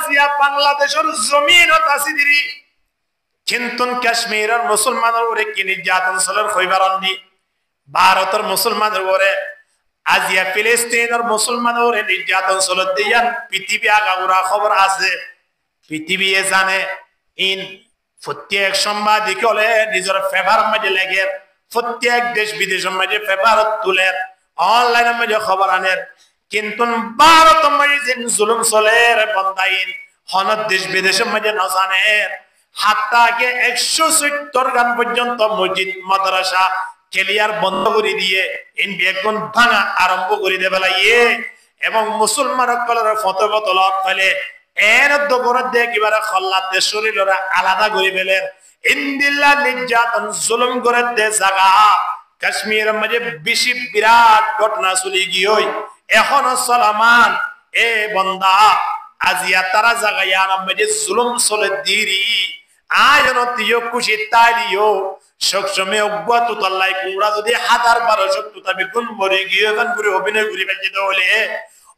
আজিয়া বাংলাদেশের জমিনত আছে দিরি কিন্তু কাশ্মীরের মুসলমানের উপরে কি নির্যাতন চলের হইবারনি ভারতের মুসলমানের উপরে আজিয়া ফিলিস্তিনের মুসলমানের উপরে নির্যাতন চলত দিয়ান পৃথিবী আগাগোড়া খবর আছে পৃথিবী জানে ইন প্রত্যেক সাংবাদিক হলে নিজের পেপার মাঝে লেগে প্রত্যেক দেশ বিদেশের মাঝে পেপার তুলে অনলাইনের মাঝে খবর আনের কিন্তু ভারত মাঝে যে জুলুম চলে বন্দাইন হনত দেশ বিদেশের মাঝে নজানের হাত্তাকে 170 গান পর্যন্ত মসজিদ মাদ্রাসা ক্লিয়ার বন্ধ করে দিয়ে বেগুন ভাঙা আরম্ভ করে দেবে লাগিয়ে এবং মুসলমান সকলের ফতোয়া তলব ফেলে এর দোপরের দিয়ে কিবারে খল্লাতে শরীররা আলাদা করে ফেলেন ইন্দিল্লা নির্যাতন জুলুম করে দে জায়গা কাশ্মীরের মাঝে বেশি বিরাট ঘটনা চলে গিয়ে এখনো চলমান এ বন্দা আজিয়া তারা জায়গায় আর মাঝে জুলুম চলে দিরি আয়নতিও খুশি তাইলিও সবসময় অজ্ঞাত তাল্লাই কুমড়া যদি 1000-1200 তবে গুণ মরে গিয়ে গান করে অভিনয় করে বেঁচে হলে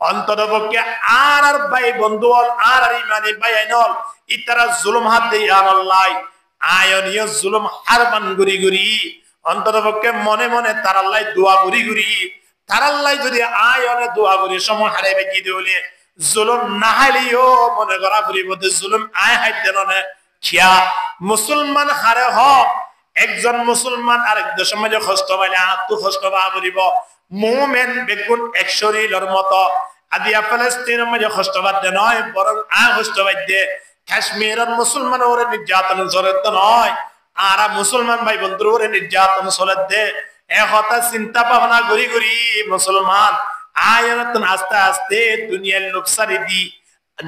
অন্তত পক্ষে আর ভাই বন্ধু আর ইমানি ভাই আইনল ইতারা জুলুম হাত দিয়ে আল্লাহ আয়নীয় জুলুম হারমান গুরি গুরি অন্তত পক্ষে মনে মনে তার আল্লাহ দোয়া গুরি গুরি তার আল্লাহ যদি আয়নে দোয়া গুরি সময় হারে বেঁচে দিলে জুলুম না হাইলেও মনে করা ফুরিব জুলুম আয় হাইতে ননে খিয়া মুসলমান হারে হ একজন মুসলমান আরেকজন সমাজে কষ্ট পাইলে আত্ম কষ্ট পাওয়া করিব মুমিন বেগুন এক শরীরের মতো আদিয়া ফিলিস্তিনের মাঝে কষ্ট পাতে নয় বরং কষ্ট পাইতে কাশ্মীরের মুসলমানের উপরে নির্যাতন চলতে নয় আর মুসলমান ভাই বন্ধুর উপরে নির্যাতন চলতে একতা চিন্তা ভাবনা করি করি মুসলমান আয়নতন আস্তে আস্তে দুনিয়ার লোকসারি দি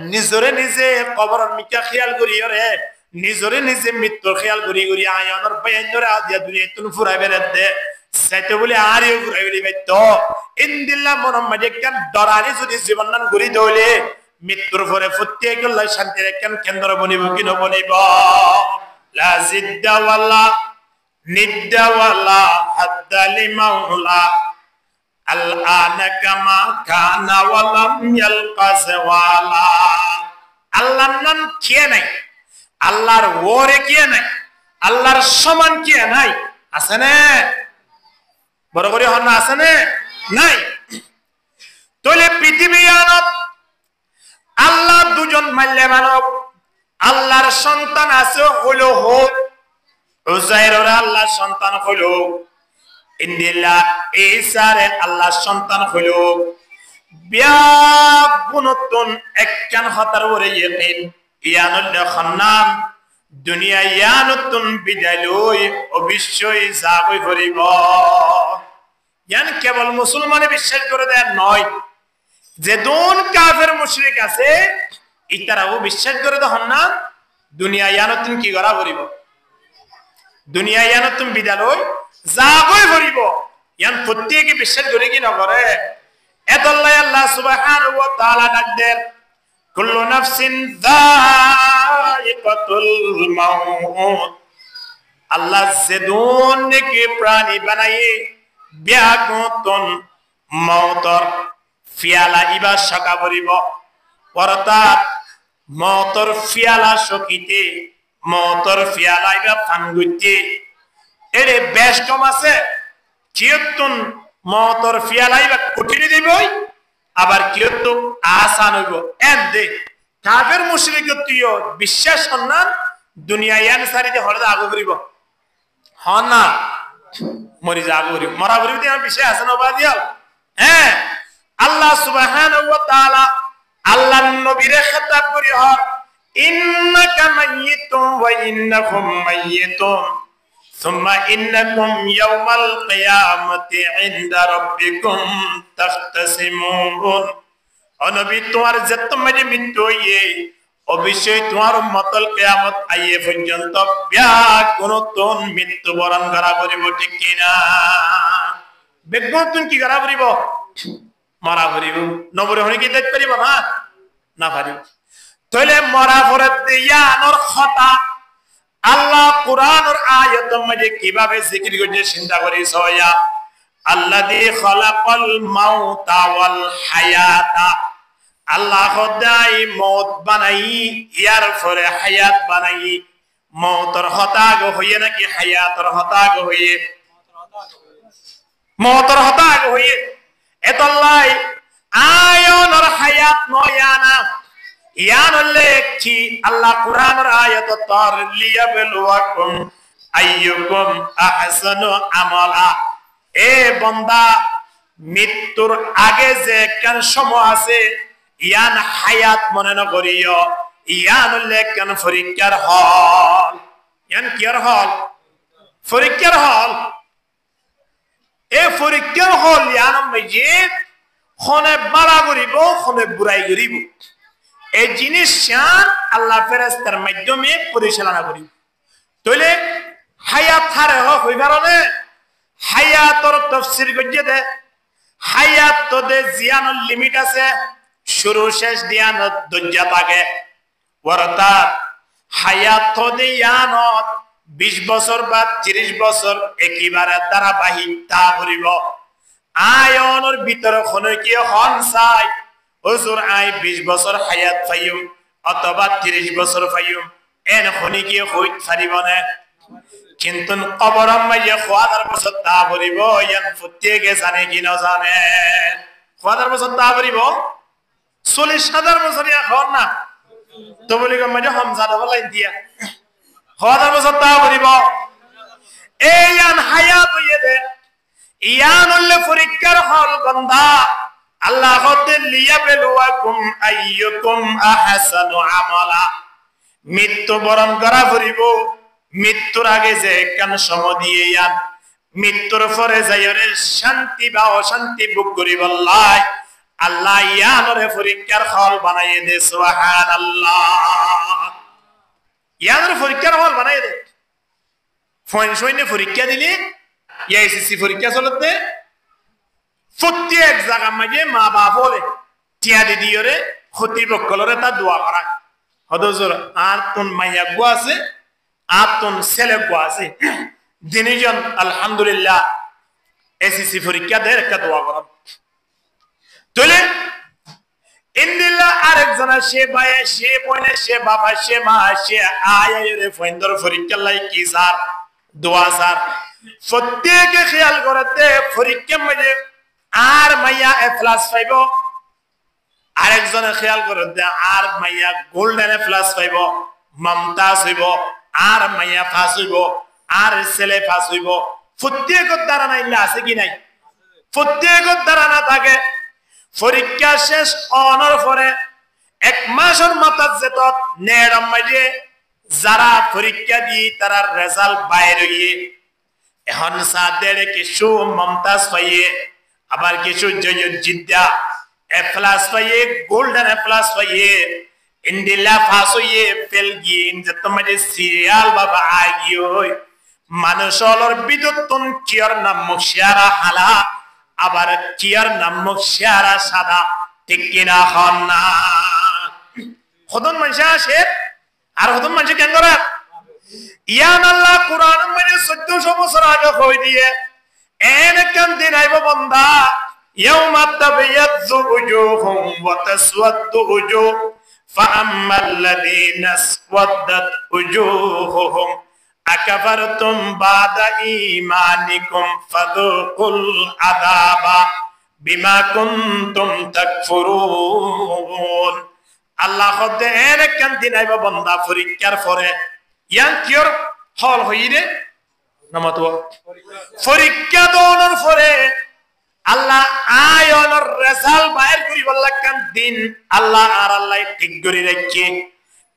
নিজরে নিজে কবরের মিকা খেয়াল করি রে নিজরে নিজে মৃত্যুর খেয়াল করি করি আয়নের পায়নরে আদিয়া দুনিয়া তুন ফুরাই বেড়াতে সেটা বলে আরিও ঘুরাই বেড়ি বাইতো ইন্দিল্লা মনের মাঝে কেন ডরানি যদি জীবন নান ঘুরি দৌলে মৃত্যুর পরে প্রত্যেক আল্লাহ শান্তির কেন কেন্দ্র বনিব কি নবনিব লা জিদ্দা ওয়ালা নিদ্দা ওয়ালা হাদ্দালি মাওলা আল আনা কামা কানা ওয়ালাম ইয়ালকাস ওয়ালা আল্লাহর নাম কে নাই আল্লাহর ওরে কে নাই আল্লাহর সমান কে নাই আছে না বড় করে হন আছে না নাই তাহলে পৃথিবী আনত আল্লাহ দুজন মানলে মানব আল্লাহর সন্তান আছে হলো হোক উজাইরের আল্লাহর সন্তান হলো ইন্দিল্লা ঈসারে আল্লাহর সন্তান হলো বিয়াবুনতুন একখান হতার ওরে ইয়েকিন ইয়ানুল খান্নাম দুনিয়া ইয়ানুতুন বিদালই অবশ্যই যাবই করিব ইয়ান কেবল মুসলমানে বিশ্বাস করে দেয় নয় যে দুন কাফের মুশরিক আছে ইতারাও বিশ্বাস করে দেন না দুনিয়া ইয়ানুতুন কি করা করিব দুনিয়া ইয়ানুতুন বিদালই যাবই করিব ইয়ান প্রত্যেককে বিশ্বাস করে কি না করে এতল্লাহ আল্লাহ সুবহানাহু ওয়া তাআলা ডাক দেন কুল্লু নাফসিন যায়িকাতুল মাউত আল্লাহ সেদুন কে প্রাণী বানায়ে ব্যাগতন মওতর ফিয়ালা ইবা শাকা করিব অর্থাৎ মওতর ফিয়ালা শকিতে মওতর ফিয়ালা ইবা ফানগুতে এরে বেশ কম আছে কিয়তুন মওতর ফিয়ালা ইবা কঠিন দিবই আবার কিয়তু আসান হইব এন্দে কাফের মুশরিক তুইও বিশ্বাস হন্নান দুনিয়া ইয়ান সারিতে হলদা আগু করিব হন না মরি যা আগু করিব মরা করিব তে বিষয় আছে না বাদিয়াল হ্যাঁ আল্লাহ সুবহানাহু ওয়া তাআলা আল্লাহর নবীরে খেতাব করি হ ইন্নাকা মাইয়িতুন ওয়া ইন্নাকুম মাইয়িতুন সুম্মা ইন্নাকুম ইয়াওমাল কিয়ামাতি ইনদা রাব্বিকুম তাখতাসিমুন নবী তোমার যত মাঝে মৃত্যু হইয়ে অবশ্যই তোমার মতল কিয়ামত আইয়ে পর্যন্ত ব্যাকুনতুন মৃত্যুবরণ করা করিব ঠিক কিনা বেগুনতুন কি করা করিব মরা করিব নবরে হনি কি দেখতে পারিব না না পারিব তাহলে মরা পরে ইয়ানোর খতা আল্লাহ কুরআনের আয়াতের মধ্যে কিভাবে জিকির করছে চিন্তা করিস ইয়া আল্লাযী খালাকাল মাউতা ওয়াল হায়াতা আল্লাহ খোদাই মৌত বানাই ইয়ার পরে হায়াত বানাই মৌতর হতাগ হইয়ে নাকি হায়াতর হতাগ হইয়ে মৌতর হতাগ হইয়ে এতল্লাই আয়নর হায়াত নয়ানা ইয়ান লেখি আল্লাহ কুরআনের আয়াত তার লিয়াবলুয়াকুম আইয়ুকুম আহসানু আমালা। এ বান্দা মৃত্যুর আগে যে কেন সময় আছে ইয়ান হায়াত মনে না করিও ইয়ান লেখেন পরীক্ষার হল ইয়ান কিয়ার হল পরীক্ষার হল এ পরীক্ষার হল ইয়ান মজিদ খনে বাড়া করিব খনে বুড়াই করিব এই জিনিস শান আল্লাহ ফেরেশতার মাধ্যমে পরিচালনা করিব। তাইলে হায়াত হারে হই কারণে হায়াতর তাফসীর গজ্জে দে হায়াত তো দে জিয়ানোর লিমিট আছে শুরু শেষ দিয়ান দুজ্জা থাকে অর্থাৎ হায়াত তো দে ইয়ানত 20 বছর বা 30 বছর একেবারে ধারাবাহিক তা করিব আয়নের ভিতরে কোন কি হন চাই হুজুর আই 20 বছর হায়াত পাইম অথবা 30 বছর পাইম এন খনি কি হইত পারিব না কিন্তু কবরম মাইয়া খোয়াদার বছর তা করিব ইয়ান ফুটিয়ে জানে কি না জানে খোয়াদার বছর তা করিব 40,000 বছর এখন না তো বলি গম মাঝে হামজা বলাই দিয়া খোয়াদার বছর তা করিব এই ইয়ান হায়াত হইয়ে দে ইয়ান হলে পরীক্ষার হল বান্দা আল্লাহ হতে লিয়াবলুয়াকুম আইয়ুকুম আহসানু আমালা। মৃত্যু বরণ করা পড়িব মৃত্যুর আগে যে কেন সময় দিয়ে ইয়ান মৃত্যুর পরে যাইরে শান্তি বা অশান্তি ভোগ করিব আল্লাহ ইয়ানরে পরীক্ষার হল বানাইয়ে দে সুবহানাল্লাহ। ইয়ানরে পরীক্ষার হল বানাইয়ে দে ফোন সইনে পরীক্ষা দিলি এসএসসি পরীক্ষা চলতে প্রত্যেক জায়গা মাঝে মা বাপ বলে টিয়া দিদিওরে কর্তৃপক্ষরে তা দোয়া করা হদজর আর তোর মাইয়া গো আছে আর তোর ছেলে গো আছে দিনজন আলহামদুলিল্লাহ এসএসসি পরীক্ষা দেয় একটা দোয়া করা তাহলে ইন্দিল্লাহ আরেকজনের সে ভাইয়ে সে বোনে সে বাবা সে মা সে আয়ারে ফেন্দর পরীক্ষা লাই কি স্যার দোয়া স্যার প্রত্যেকে খেয়াল করতে পরীক্ষা মাঝে আর মাইয়া এ প্লাস পাইব আরেকজনে খেয়াল করতে আর মাইয়া গোল্ডেন এ প্লাস পাইব মমতাজ হইব আর মাইয়া পাস হইব আর ছেলে পাস হইব প্রত্যেকের দ্বারা নাই আছে কি নাই প্রত্যেকের দ্বারা না থাকে পরীক্ষা শেষ অনর পরে 1 মাসের মাথা যেত নেড়ম মাঝে যারা পরীক্ষা দিয়ে তারা রেজাল্ট বাইরে গিয়ে এখন সাদের কিছু মমতাজ পাইয়ে আবার কিছু জিদ্দা এ প্লাস পাইয়ে গোল্ডেন এ প্লাস পাইয়ে ইন্দিলা পাস হইয়ে ফেল গিয়ে যে তোমার সিরিয়াল বাবা আগিয়ে মানুষের বিদ্যুৎ কিয়ার নাম মুখিয়ারা হালা আবার কিয়ার নাম মুখিয়ারা সাদা ঠিক কিনা হন না হদন মানুষ আসে আর হদন মানুষ কেন করে ইয়ান আল্লাহ কুরআন মানে 1400 বছর আগে কই দিয়ে এন কান দিন আইব বান্দা ইয়াউমা তাবিয়াযু উজুহুম ওয়া তাসওয়াদু উজুহ ফাআম্মাল লাযিনা আসওয়াদাত উজুহুহুম আকাফারতুম বাদা ঈমানিকুম ফাযুকুল আযাবা বিমা কুনতুম তাকফুরুন। আল্লাহ খোদে এন কান দিন আইব বান্দা পরীক্ষার পরে ইয়ান কিয়র হল হইরে নামাতো পরীক্ষা দওয়ানোর পরে আল্লাহ আয়নের রেজাল্ট বাইর করি বললা কান দিন আল্লাহ আর আল্লাহ ঠিক করে রাখে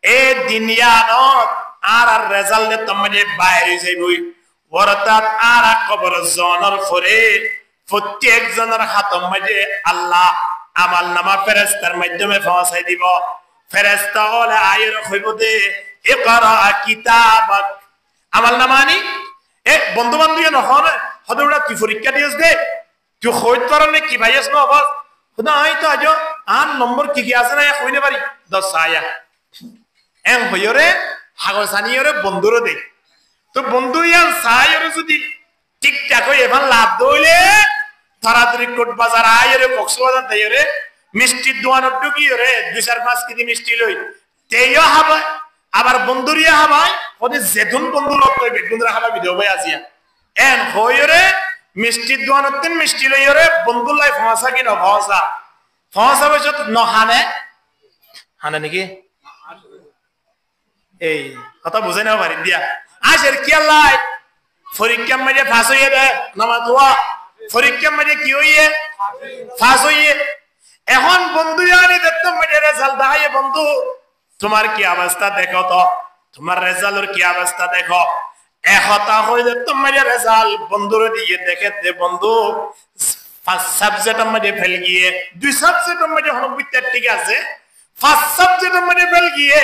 এ দুনিয়ানত আর রেজাল্ট তোমাদের বাইরে যাইবই অর্থাৎ আর কবর জনের পরে প্রত্যেক জনের হাতের মাঝে আল্লাহ আমল নামা ফেরেশতার মাধ্যমে পৌঁছাই দিব ফেরেশতা হলে আয়ের হইব দে ইকরা কিতাবাক আমল নামানি এ বন্ধু বান্ধব নহন হদুরা তুই পরীক্ষা দিস দে তুই হইত পারনে কি ভাইয়াস না আবার খুদা আই তো আজ আন নম্বর কি কি আছে না কইনে পারি 10 আয়া এম হইরে হাগসানিয়রে বন্ধুরে দে তো বন্ধু ইয়ান সায়রে যদি ঠিকঠাক হই এবার লাভ দইলে তাড়াতাড়ি কোট বাজার আইরে কক্সবাজার দেয়রে মিষ্টি দোয়ানো ঢুকিয়ে রে 2-4-5 কেজি মিষ্টি লই তেইও হাবাই আবার বন্ধুরিয়া হাবাই ওদের যেতুন বন্ধু লোক কইবে বন্ধুরা হাবা ভিডিও ভাই আজিয়া এন হইরে মিষ্টি দোয়ানোতেন মিষ্টি লইরে বন্ধু লাই ফসা কি না ফসা বসে নহানে হানে নাকি এই কথা বুঝাই না পারি দিয়া আসের কি আল্লাহ পরীক্ষার মাঝে ফাঁস হইয়ে দে নামা দোয়া পরীক্ষার মাঝে কি হইয়ে ফাঁস হইয়ে এখন বন্ধু জানি দেখতাম মাঝে রেজাল্ট দেখাইয়ে বন্ধু তোমার কি অবস্থা দেখো তো তোমার রেজাল্টের কি অবস্থা দেখো একটা হয়ে দেখতাম মাঝে রেজাল্ট বন্ধুর দিয়ে দেখে দে বন্ধু 5 সাবজেক্টের মধ্যে ফেল গিয়ে 2 সাবজেক্টের মধ্যে হনবিতে ঠিক আছে 5 সাবজেক্টের মধ্যে ফেল গিয়ে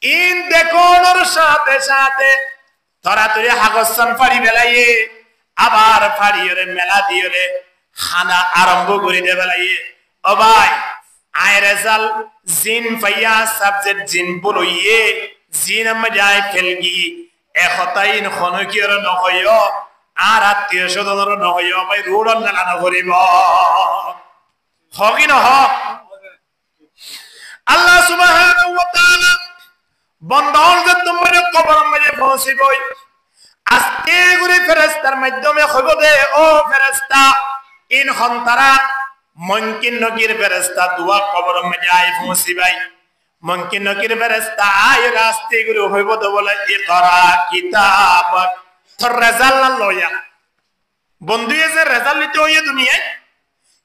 ইন দেখোর সাথে সাথে তরাতরি হাগসান ফাড়ি বেলাইয়ে আবার ফাড়িয়ে মেলা দিয়ে খানা আরম্ভ করে দে বেলাইয়ে ও ভাই আয় রেজাল্ট জিন ফাইয়া সাবজেক্ট জিন বলইয়ে জিন মজায় ফেলগি এখতাইন খনকিয়র নহয়ো আর আত্মীয় স্বজনর নহয়ো ভাই রোডন নালা নকরিব হকি নহ আল্লাহ সুবহানাহু ওয়া তাআলা বন্দার যে তোমার কবর মধ্যে পৌঁছিবই আজকে গুরি ফেরেশতার মাধ্যমে কইব দে ও ফেরেশতা ইন খন্তারা মুনকিন নকির ফেরেশতা দোয়া কবর মধ্যে আই পৌঁছিবাই মুনকিন নকির ফেরেশতা আয় রাস্তে গুরি হইব দে বলে ইকরা কিতাবাক তোর রেজাল্ট লয়া বন্ধু যে রেজাল্ট নিতে হইয়ে দুনিয়ায়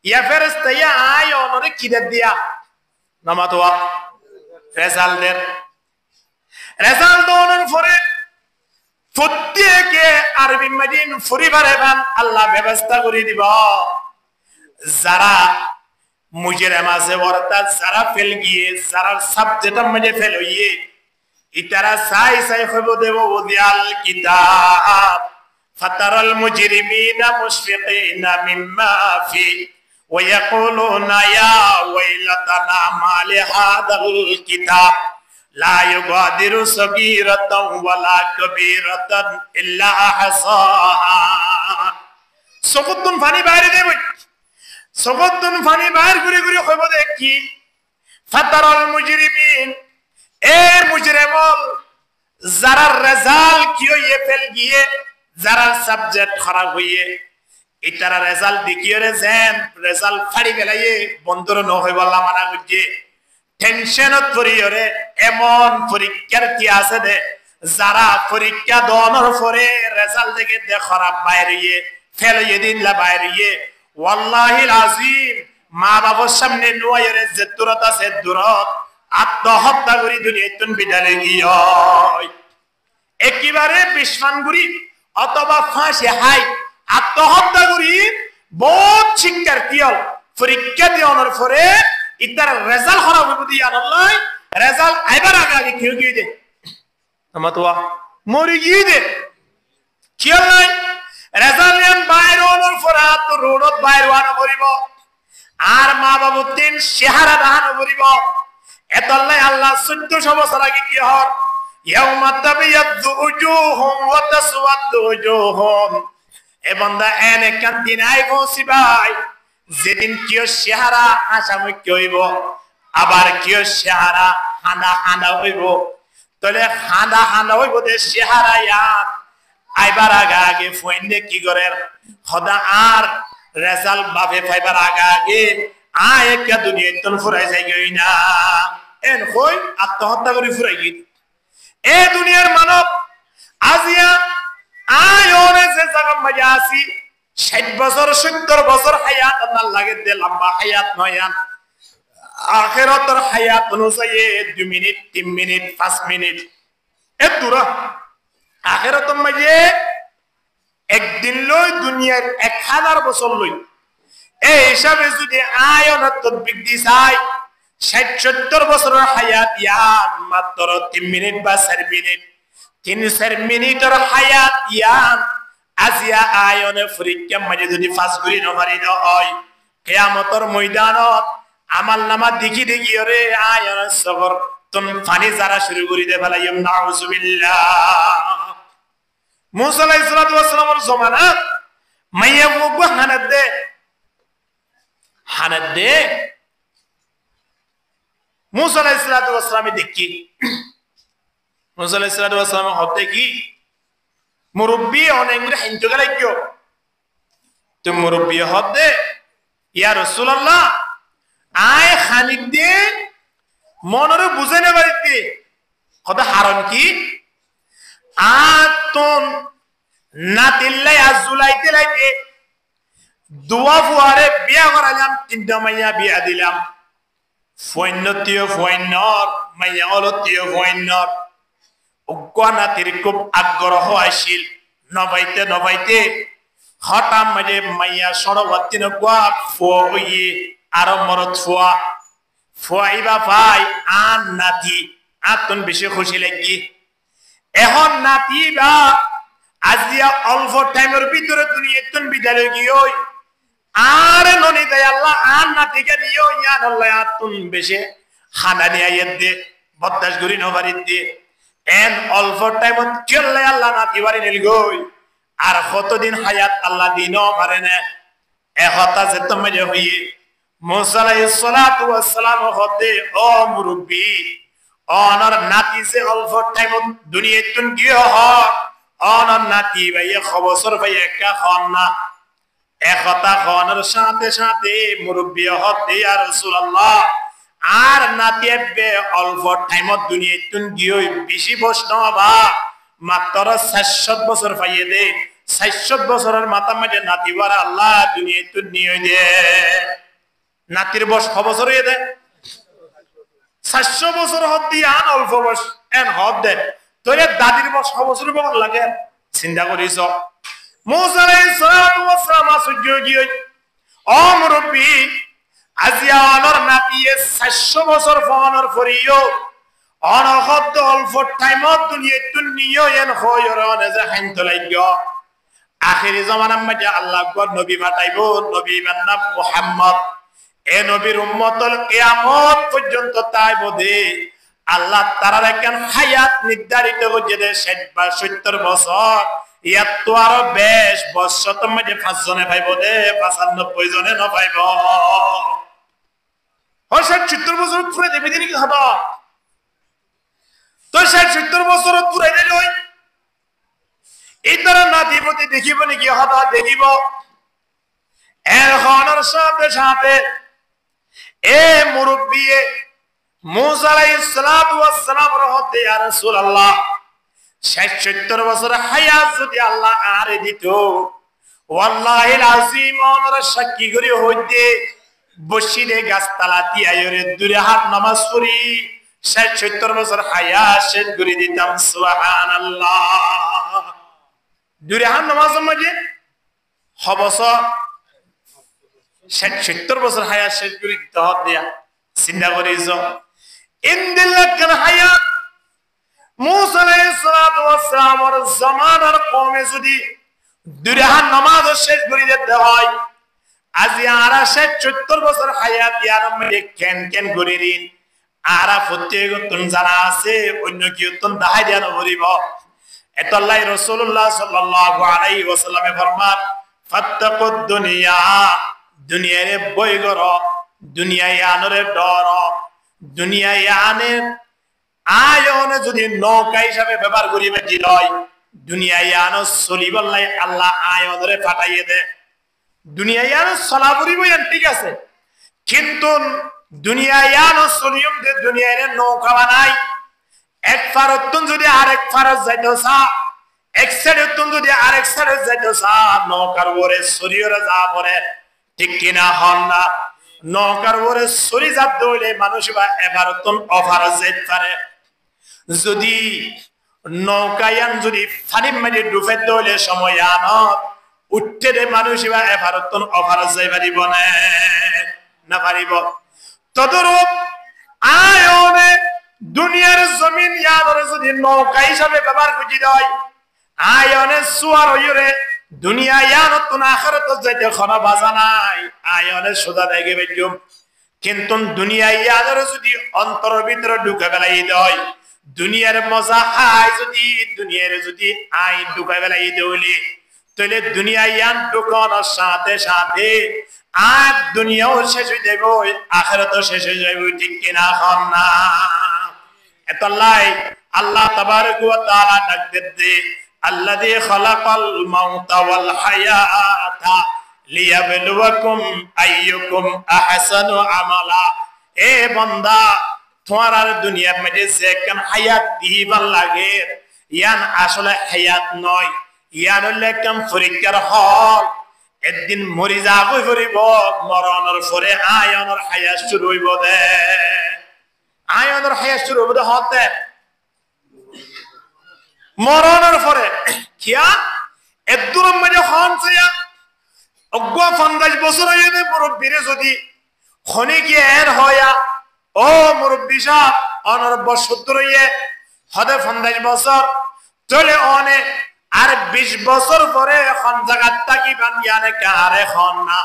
ইয়া ফেরেশতা ইয়া আয় অনরে কিদে দিয়া নামাতোয়া রেজাল্টের রেজাল্ট দোনের পরে প্রত্যেকে আরবি মাদিন পরিবারে বান আল্লাহ ব্যবস্থা করে দিব যারা মুজরিম আছে অর্থাৎ যারা ফেল গিয়ে যারা সাবজেক্টের মধ্যে ফেল হইয়ে ইতারা সাই সাই হইব দেব ওদিয়াল কিতাব ফাতারাল মুজরিমিনা মুশফিকিনা মিম্মা ফি ويقولون يا ويلتنا ما لهذا الكتاب لا يغادر صغيرة ولا كبيرة إلا أحصاها سقطن فاني باهر দেব سقطن فاني باهر ঘুরে ঘুরে কইব দেখি ফাতারাল মুজরিমিন এ মুজরিমল যারা রেজাল্ট কি হইয়ে ফেল গিয়ে যারা সাবজেক্ট খারাপ হইয়ে ইতারা রেজাল্ট দেখিয়ে যেন রেজাল্ট ফাড়ি বেলাইয়ে বন্ধুর ন হইব আল্লাহ মানা করছে টেনশনত পড়িয়ে এমন পরীক্ষার কি আছে দে যারা পরীক্ষা দনের পরে রেজাল্ট দেখে দে খারাপ বাইরে ফেল হইয়ে দিনলা বাইরে ওয়াল্লাহিল আযীম মা বাবার সামনে নুয়ায়ের যে দূরত আছে দূরত আত্মহত্যা করি দুনিয়াতন বিদায় গিয়ে একেবারে বিস্ফানগুড়ি অথবা ফাঁসি হাই আত্মহত্যা করি বহুত শিক্ষার্থীল পরীক্ষা দেওয়ানোর পরে ইতার রেজাল্ট খারাপ হইব দিয়া আল্লাহ রেজাল্ট আইবার আগে আগে কেউ গিয়ে দে আমাতোয়া মরি গিয়ে দে কি আল্লাহ রেজাল্ট এন বাইরে ওনোর পরে তো রোডত বাইরে ওয়ানো করিব আর মা বাবু তিন চেহারা দাহানো করিব এত আল্লাহ 1400 বছর আগে কি হর ইয়াউমা তাবিয়াদু উজুহুম ওয়া তাসওয়াদু উজুহুম এ বান্দা এনে কান্দিন আই পৌঁছিবাই যেদিন কিও চেহারা আসামে কি হইব আবার কিও চেহারা হাঁদা হাঁদা হইব তাহলে হাঁদা হাঁদা হইব দে চেহারা ইয়ান আইবার আগে আগে ফইনে কি করে খোদা আর রেজাল্ট বাপে ফাইবার আগে আগে আয় একটা দুনিয়া তন ফুরাই যাই গই না এন কই আত্মহত্যা করে ফুরাই গই এ দুনিয়ার মানব আজিয়া আয় ওরে যে জায়গা মজা আসি 60 বছর 70 বছর হায়াত আল্লাহ লাগে দে লম্বা হায়াত নয়ান আখিরাতের হায়াত অনুযায়ী 2 মিনিট 3 মিনিট 5 মিনিট এ দূরা আখিরাতের মাঝে একদিন লই দুনিয়ার 1000 বছর লই এই হিসাবে যদি আয়নত তদবিক দি চাই 60-70 বছরের হায়াত ইয়ান মাত্র 3 মিনিট বা 4 মিনিট 3-4 মিনিটের হায়াত ইয়ান আজিয়া আয়নে ফরিকা মাঝে যদি ফাস করি নমারি হয় কিয়ামতের ময়দানত আমল নামা দেখি দেখি রে আয়ন সবর তুম পানি যারা শুরু করি দে ফেলাইম নাউজুবিল্লাহ মুসা আলাইহিস সালাতু ওয়াস সালামের জমানা মাইয়া মুগো হানাত দে মুসা আলাইহিস সালাতু ওয়াস সালাম দেখি মুসা আলাইহিস সালাতু ওয়াস সালাম হতে কি মুরব্বি অনেক হিন্দু গলাইও তো মুরব্বি হতে ইয়া রাসূলুল্লাহ আয় খানিক দে মনরে বুঝে না বাড়িতে কথা হারাম কি আতন নাতিল্লাই আজুলাইতে লাইতে দুয়া ফুয়ারে বিয়া করালাম তিনটা মাইয়া বিয়া দিলাম ফয়ন্নতীয় ফয়ন্নর মাইয়া অলতীয় ফয়ন্নর অজ্ঞানাতির খুব আগ্রহ আসিল নবাইতে হঠাৎ মাঝে মাইয়া সরবর্তী নগুয়া ফুয়ে আর মরত ফুয়াইবা ভাই আন নাতি আতন বেশি খুশি লাগি এখন নাতি বা আজিয়া অল্প টাইমের ভিতরে দুনিয়াতন বিদায় গিয়ে আর ননি দেয় আল্লাহ আন নাতিকে নিও ইয়ান আল্লাহ আতন বেশি খানা নিয়ে দে বদাস গুরি নবারিত দে এন অল্প টাইমত চললে আল্লাহ নাতি বাড়ি নিল গই আর কতদিন হায়াত আল্লাহ দিনও পারে না একতা যে তুমি যে হই মুসা আলাইহিস সালাতু ওয়াস সালাম হতে ও মুরব্বি অনার নাতি যে অল্প টাইমত দুনিয়াতন গিয়ে হ অনার নাতি ভাইয়া খবর ভাই একা খান না একতা খানের সাথে সাথে মুরব্বি হতে ইয়া রাসূলুল্লাহ আর নাতিবে অল্প টাইমত দুনিয়াতন গিয়ে বেশি বসন বা মাত্র ৬০ বছর পাইয়ে দে ৬০ বছরের মাথা মাঝে নাতি বারা আল্লাহ দুনিয়াতন নিয়ে দে নাতির বয়স ক বছর হয়ে দে ৬০ বছর হতে আন অল্প বয়স এন হদ দে তোরে দাদির বয়স ক বছর বল লাগে চিন্তা করিস মুসা আলাইহিস সালাতু ওয়াস সালাম সহ্য গিয়ে ও মুরব্বি আজিয়া আনর নাতিয়ে ৬০ বছর ফোনর ফরিও অনহদ অল্প টাইমত দুনিয়াতন নিয়ে এন হয়র নেজা হাইন্ত লাগিও আখিরি জামানার মধ্যে আল্লাহ গড নবী পাঠাইবো নবী নাম মুহাম্মদ এ নবীর উম্মতল কিয়ামত পর্যন্ত তাইব দে আল্লাহ তারার একখান হায়াত নির্ধারিত করে দে 70 বছর ইয়াত তো আরো বেশ বছর মধ্যে 5 জনে পাইব দে 95 জনে ন পাইব ও 70 বছর পুরো দেবে দিন কি হতো তো 70 বছর পুরো দিল ওই এই তারা নাতিপতি দেখিব নাকি হতো দেখিব এর হনর সাথে সাথে এ মুরব্বি মুসা আলাইহিস সালাতু ওয়াস সালাম রহমতে ইয়া রাসূলুল্লাহ 70 বছর হায়াত যদি আল্লাহ আরে দিত ওয়াল্লাহিল আযীম আমরা সাক্ষী করি হইতে বসিলে গাছতলাতি আয়রে দূরে হাত নামাজ পড়ি 70 বছর হায়াত শেষ করে দিতাম সুবহানাল্লাহ দূরে হাত নামাজ মাঝে হবছর 70 বছর হায়াত শেষ করে দিতে হত দিয়া চিন্তা করিস ইনদিল্লাকান হায়াত মুসা আলাইহিস সালাতু ওয়াস সালামের জামানার কওমে যদি দুরহান নামাজ শেষ করে দিতে হয় আজি আরা 70 বছর হায়াত ইয়ার মধ্যে কেন করে দিন আরা প্রত্যেকজন যারা আছে অন্য কিয়তন দাহাই দেন করিব এতল্লাই রাসূলুল্লাহ সাল্লাল্লাহু আলাইহি ওয়াসাল্লামে ফরমান ফাত্তাকুদ দুনিয়া দুনিয়ারে বই গর দুনিয়ায় আনরে ডর দুনিয়ায় আনে আয়নে যদি নৌকা হিসাবে ব্যবহার করিবে কি নয় দুনিয়ায় আনো চলিবল্লাই আল্লাহ আয়নরে ফাটাইয়ে দে দুনিয়ায় আনো চলা পড়িব ঠিক আছে কিন্তু দুনিয়ায় আনো চলিয়ম দে দুনিয়ায় নৌকা বানাই এক ফারতন যদি আরেক ফারত যাইতো সা এক সাইডতন যদি আরেক সাইডে যাইতো সা নৌকার ওরে শরীরে যা পড়ে ঠিক কিনা হন না নৌকার ওরে শরী যা দইলে মানুষ বা এবারতন অফার যাইতে পারে যদি নৌকায়ান যদি ফানি মানে ডুবে দইলে সময় আনত উঠতে দে মানুষ বা এবারতন অফার যাই পারিব না পারিব তদরূপ আয়নে দুনিয়ার জমিন ইয়ারে যদি নৌকা হিসাবে ব্যবহার করি দেয় আয়নে সুয়ার হইরে দুনিয়া ইয়ানত না আখিরাত যাইতে খনা বাজা নাই আয়নে সুদা দেগে বেজম কিন্তু দুনিয়া ইয়ারে যদি অন্তরের ভিতরে ঢুকে বেলাই দেয় দুনিয়ার মজা খায় যদি দুনিয়ার যদি আই ঢুকে বেলাই দেউলি তাহলে দুনিয়া ইয়ান ঢুকানোর সাথে সাথে আর দুনিয়াও শেষ হয়ে যাইব আখিরাতও শেষ হয়ে যাইব ঠিক কিনা হন না এতলাই আল্লাহ তাবারক ওয়া তাআলা ডাক দিতে আল্লাযী খালাকাল মাউতা ওয়াল হায়াতা লিয়াবলুয়াকুম আইয়ুকুম আহসানু আমালা এ বান্দা তোমার আর দুনিয়ার মধ্যে যে কেন হায়াত দিবার লাগে ইয়ান আসলে হায়াত নয় ইয়ান হলে কেন পরীক্ষার হল একদিন মরি যাবই করিব মরণের পরে আয়নের হায়াত শুরু হইব দে আয়নের হায়াত শুরু হইব হতে মরণের পরে কিয়া একদুর মধ্যে হন ছায়া অজ্ঞ 50 বছর হইবে মুরব্বিরে যদি খনি কি এর হয়া ও মুরব্বি সাহেব অনর বছর হইয়ে হদে 50 বছর চলে অনে আর 20 বছর পরে এখন জায়গা তাকি বানিয়ানে কারে খন না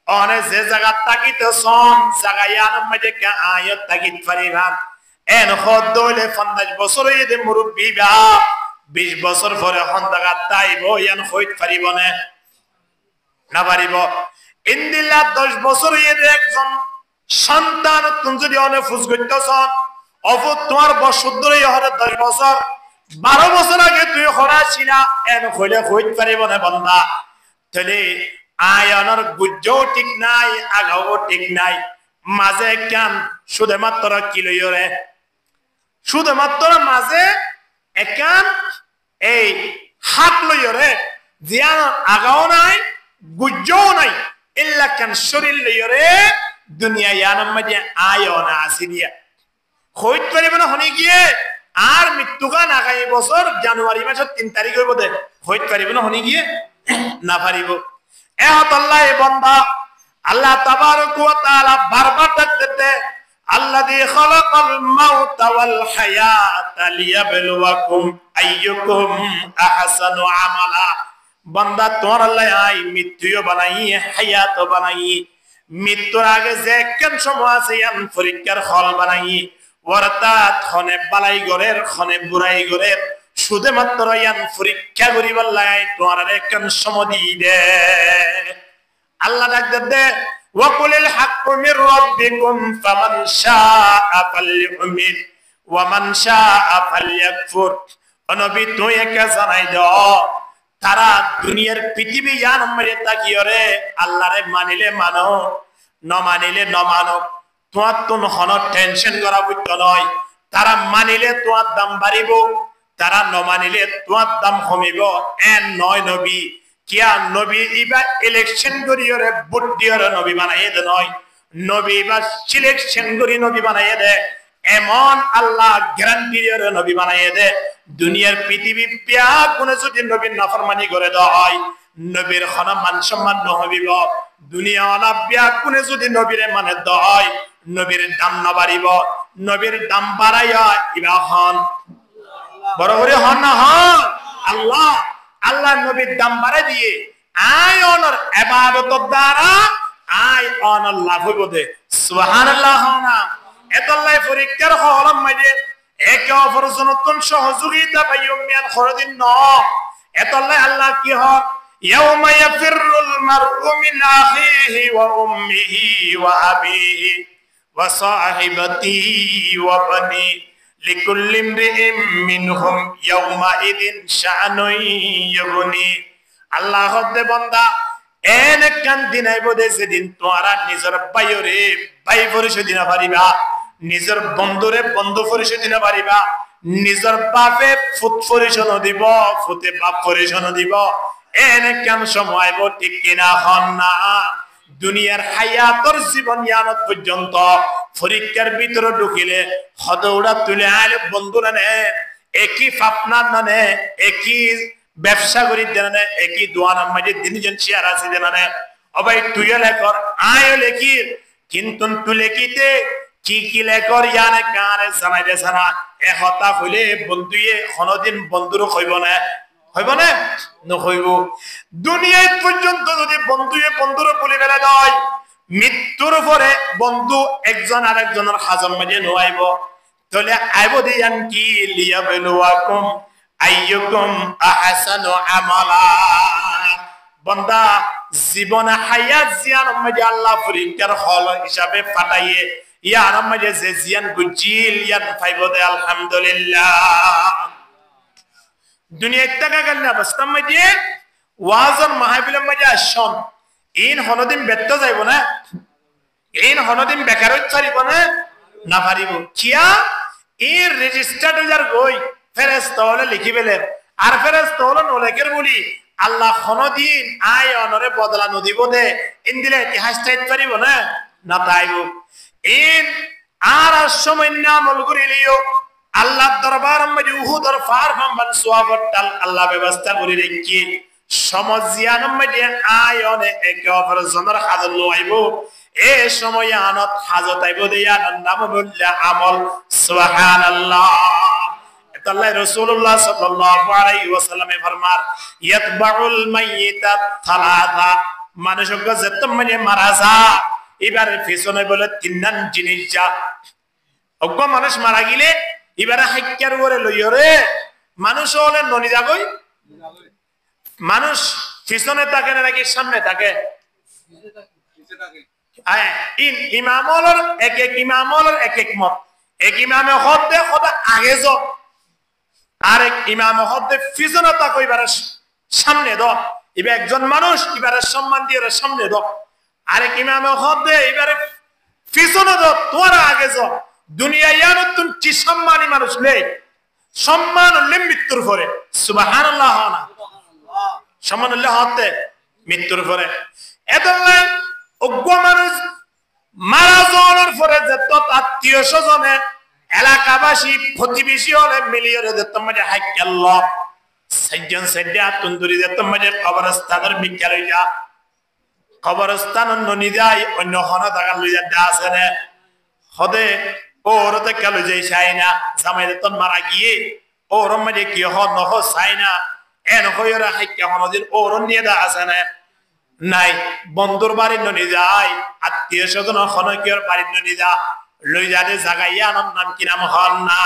অনে যে জায়গা তাকি তো সন জায়গায়ান মধ্যে কা আয়াত তাকি পরিবান এন খদ হইলে 50 বছর হইতে মুরব্বি বা 20 বছর পরে এখন জায়গা তাইব ইয়ান হইত পারিব না পারিব ইনদিল্লাহ 10 বছর হইতে একজন সন্তান তুমি যদি অনে ফুস করতেছন অফু তোমার বছর ধরে হরে 10 বছর 12 বছর আগে তুই খরা ছিলা এন হইলে হইত পারিব না বান্দা তাহলে আয়নের গুজ্জও ঠিক নাই আগাও ঠিক নাই মাঝে কেন শুধুমাত্র কি লইরে শুধুমাত্র মাঝে একান এই হাত লইরে জিয়ান আগাও নাই গুজ্জও নাই ইল্লা কেন শরীর লইরে দুনিয়া ইয়ানের মধ্যে আয়না আসিয়া হইত পারিব না হনি গিয়ে আর মৃত্যুকান আগামী বছর জানুয়ারি মাসের 3 তারিখ হইব দে হইত পারিব না হনি গিয়ে না পারিব এহত আল্লাহ বান্দা আল্লাহ তাবারক ওয়া তাআলা বারবার ডাক দিতে আল্লাযী খালাকাল মাউতা ওয়াল হায়াতা লিয়াবলুয়াকুম আইয়ুকুম আহসানু আমালা বান্দা তোমার আল্লাহ আই মৃত্যুও বানাই হায়াতও বানাই মৃত্যুর আগে যে কেন সময় আছে ইয়ান পরীক্ষার হল বানাই অর্থাৎ খনে বালাই গরের খনে বুড়াই গরের শুধুমাত্র ইয়ান পরীক্ষা করিবার লাই তোমার কেন সময় দি দে আল্লাহ ডাক দে ওয়াকুলিল হাক্কু মির রাব্বিকুম ফামান শাআ ফালইউমিন ওয়া মান শাআ ফালইয়াকফুর নবী তুই একা জানাই দাও তারা দুনিয়ার পৃথিবী ইয়ান মরে তাকিয়রে আল্লাহরে মানিলে মানো ন মানিলে ন মানো তোমার তো হন টেনশন করা বুঝতো নয় তারা মানিলে তোমার দাম বাড়িব তারা ন মানিলে তোমার দাম কমিব এন নয় নবী কিয়া নবী ইবা ইলেকশন করিয়রে ভোট দিয়রে নবী বানাইয়ে দে নয় নবী বা সিলেকশন করি নবী বানাইয়ে দে এমন আল্লাহ গ্যারান্টি দিয়রে নবী বানাইয়ে দে দুনিয়ার পৃথিবী পিয়া কোন যদি নবীর নাফরমানি করে দেওয়া হয় নবীর খন মান সম্মান নহবিব দুনিয়া ওয়ালা পিয়া কোন যদি নবীরে মানে দেওয়া হয় নবীর দাম না বাড়িব নবীর দাম বাড়াইয়া ইবা হন বড় বড় হন না হন আল্লাহ আল্লাহ নবীর দাম বাড়াই দিয়ে আয় অনর ইবাদতের দ্বারা আয় অনর লাভ হইব দে সুবহানাল্লাহ না এতলাই পরীক্ষার হলম মাঝে একে অপরের নতুন সহযোগিতা পাইও মিয়ান খরদিন ন এতলাই আল্লাহ কি হয় ইয়াউমা ইয়াফিরুল মারউ মিন আখিহি ওয়া উম্মিহি ওয়া আবিহি ওয়া সাহিবাতিহি ওয়া বানি লিকুল্লি ইমরিইম মিনহুম ইয়াউমা ইদিন শাআনুন ইউগনি আল্লাহ হদে বান্দা এন কান দিন আইব দে সেদিন তোরা নিজের বাইরে বাই পরিশোধ দিনা পারিবা নিজের বন্ধুরে বন্ধু পরিশোধ দিনা পারিবা নিজের বাপে ফুট পরিশোধ দিব ফুটে বাপ পরিশোধ দিব এন কান সময় আইব ঠিক কিনা হন না দুনিয়ার হায়াতর জীবন ইয়ানত পর্যন্ত পরীক্ষার ভিতরে ঢুকিলে হদৌড়া তুলে আইলে বন্ধুরা নে একই ফাপনার নানে একই ব্যবসা করি জানে একই দোয়ানার মাঝে তিনজন শেয়ার আছে জানে অবাই তুই লেখর আয় লেখি কিন্তু তুই লেখিতে কি কি লেখর ইয়ানে কারে জানাই দে সারা এ হতা হইলে বন্ধুয়ে কোনদিন বন্ধুর হইব না নহইব দুনিয়ায় পর্যন্ত যদি বন্ধুয়ে বন্ধুর বলি বেলা দেয় মৃত্যুর পরে বন্ধু একজন আরেকজনের হাজম মাঝে নোয়াইব তাহলে আইব দিয়ান কি লিয়াবলুয়াকুম আইয়ুকুম আহসানু আমালা বান্দা জীবনে হায়াত জিয়ান মধ্যে আল্লাহ পরীক্ষার হল হিসাবে পাঠাইয়ে ইয়ার মধ্যে যে জিয়ান গুজিল ইয়ান পাইব দে আলহামদুলিল্লাহ দুনিয়ায় টাকা গেল না অবস্থা মধ্যে ওয়াজর মাহফিলের মধ্যে আসন ইন হনদিন ব্যর্থ যাইব না ইন হনদিন বেকার ছাড়িব না না পারিব কিয়া এর রেজিস্টার্ড হইয়ার গই ফেরেশতা হলে লিখি বেলে আর ফেরেশতা হলো নলেকের বলি আল্লাহ হনদিন আয় অনরে বদলা নদিব দে ইন দিলে ইতিহাস টাইট পারিব না না তাইব ইন আর সময় নাম করিলিও আল্লাহ দরবার মধ্যে উহুদর ফার ফাম্বান সোয়াবটাল আল্লাহ ব্যবস্থা করে রেখে সমাজিয়ান মধ্যে আয় অনে একে অপরের জনের হাজর লইব এ সময় আনত হাজত আইব দেয়ার নাম বললে আমল সুবহানাল্লাহ আল্লাহ রাসূলুল্লাহ সাল্লাল্লাহু আলাইহি ওয়াসাল্লামে ফরমান ইয়াতবাউল মাইয়িতা থালাথা মানুষকে যত মানে মারা যা এবারে পিছনে বলে তিনজন জিনিস যা অজ্ঞ মানুষ মারা গেলে এবারে হাক্কার করে লইরে মানুষ হলে ননি যাগই মানুষ পিছনে থাকে নাকি সামনে থাকে ইমামর এক এক ইমামর এক এক মত এক ইমামে হদে খোদা আগে যাও আর এক ইমামে হদে পিছনে তাকো এবারে সামনে দাও এবার একজন মানুষ এবারে সম্মান দিয়ে সামনে দাও আরেক ইমামে হদে এবারে পিছনে দাও তোরা আগে যাও দুনিয়া ইয়ানতুন কি সম্মানী মানুষ নেই সম্মান হলে মৃত্যুর পরে সুবহানাল্লাহ না সম্মান হলে হতে মৃত্যুর পরে এতলাই অজ্ঞ মানুষ মারা যাওয়ার পরে যত আত্মীয় স্বজনে এলাকাবাসী প্রতিবেশী হলে মিলিয়ে যেত মানে হাক্কাল্লাহ সাইজন সাইডা তন্দুরি যেত মানে কবরস্থানের বিজ্ঞান হইয়া কবরস্থান অন্য নিজাই অন্য হন থাকা লইয়া দা আছে রে হদে ওরতে কালো যাই চাই না জামাই তন মারা গিয়ে ওর মধ্যে কি হ নহ চাই না এন হইরা হাইকা হনদিন ওর নিয়ে দা আছে না নাই বন্ধুর বাড়ি ননি যায় আত্মীয় স্বজন হনকিয়র বাড়ি ননি যা লই যাতে জাগাইয়া নাম কি নাম হন না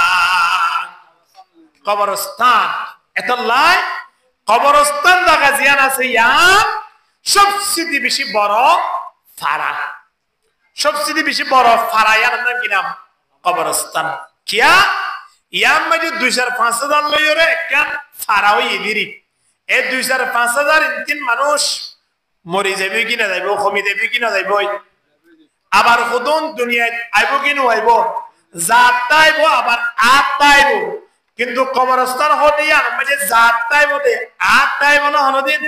কবরস্থান এত লাই কবরস্থান জায়গা জিয়ান আছে ইয়া সবচেয়ে বেশি বড় ফারা সবচেয়ে বেশি বড় ফারা ইয়ার নাম কি নাম কবরস্থান কিয়া ইয়ার মধ্যে 2,000-5,000 লইরে একটা ফারা হই দিরি এই 2,000-5,000 তিন মানুষ মরি যাবে কি না যাইব কমি দেবে কি না যাইব আবার খুদন দুনিয়ায় আইব কি না আইব জাত আইব আবার আত আইব কিন্তু কবরস্থান হতে ইয়ার মধ্যে জাত আইব দে আত আইব না হনদিন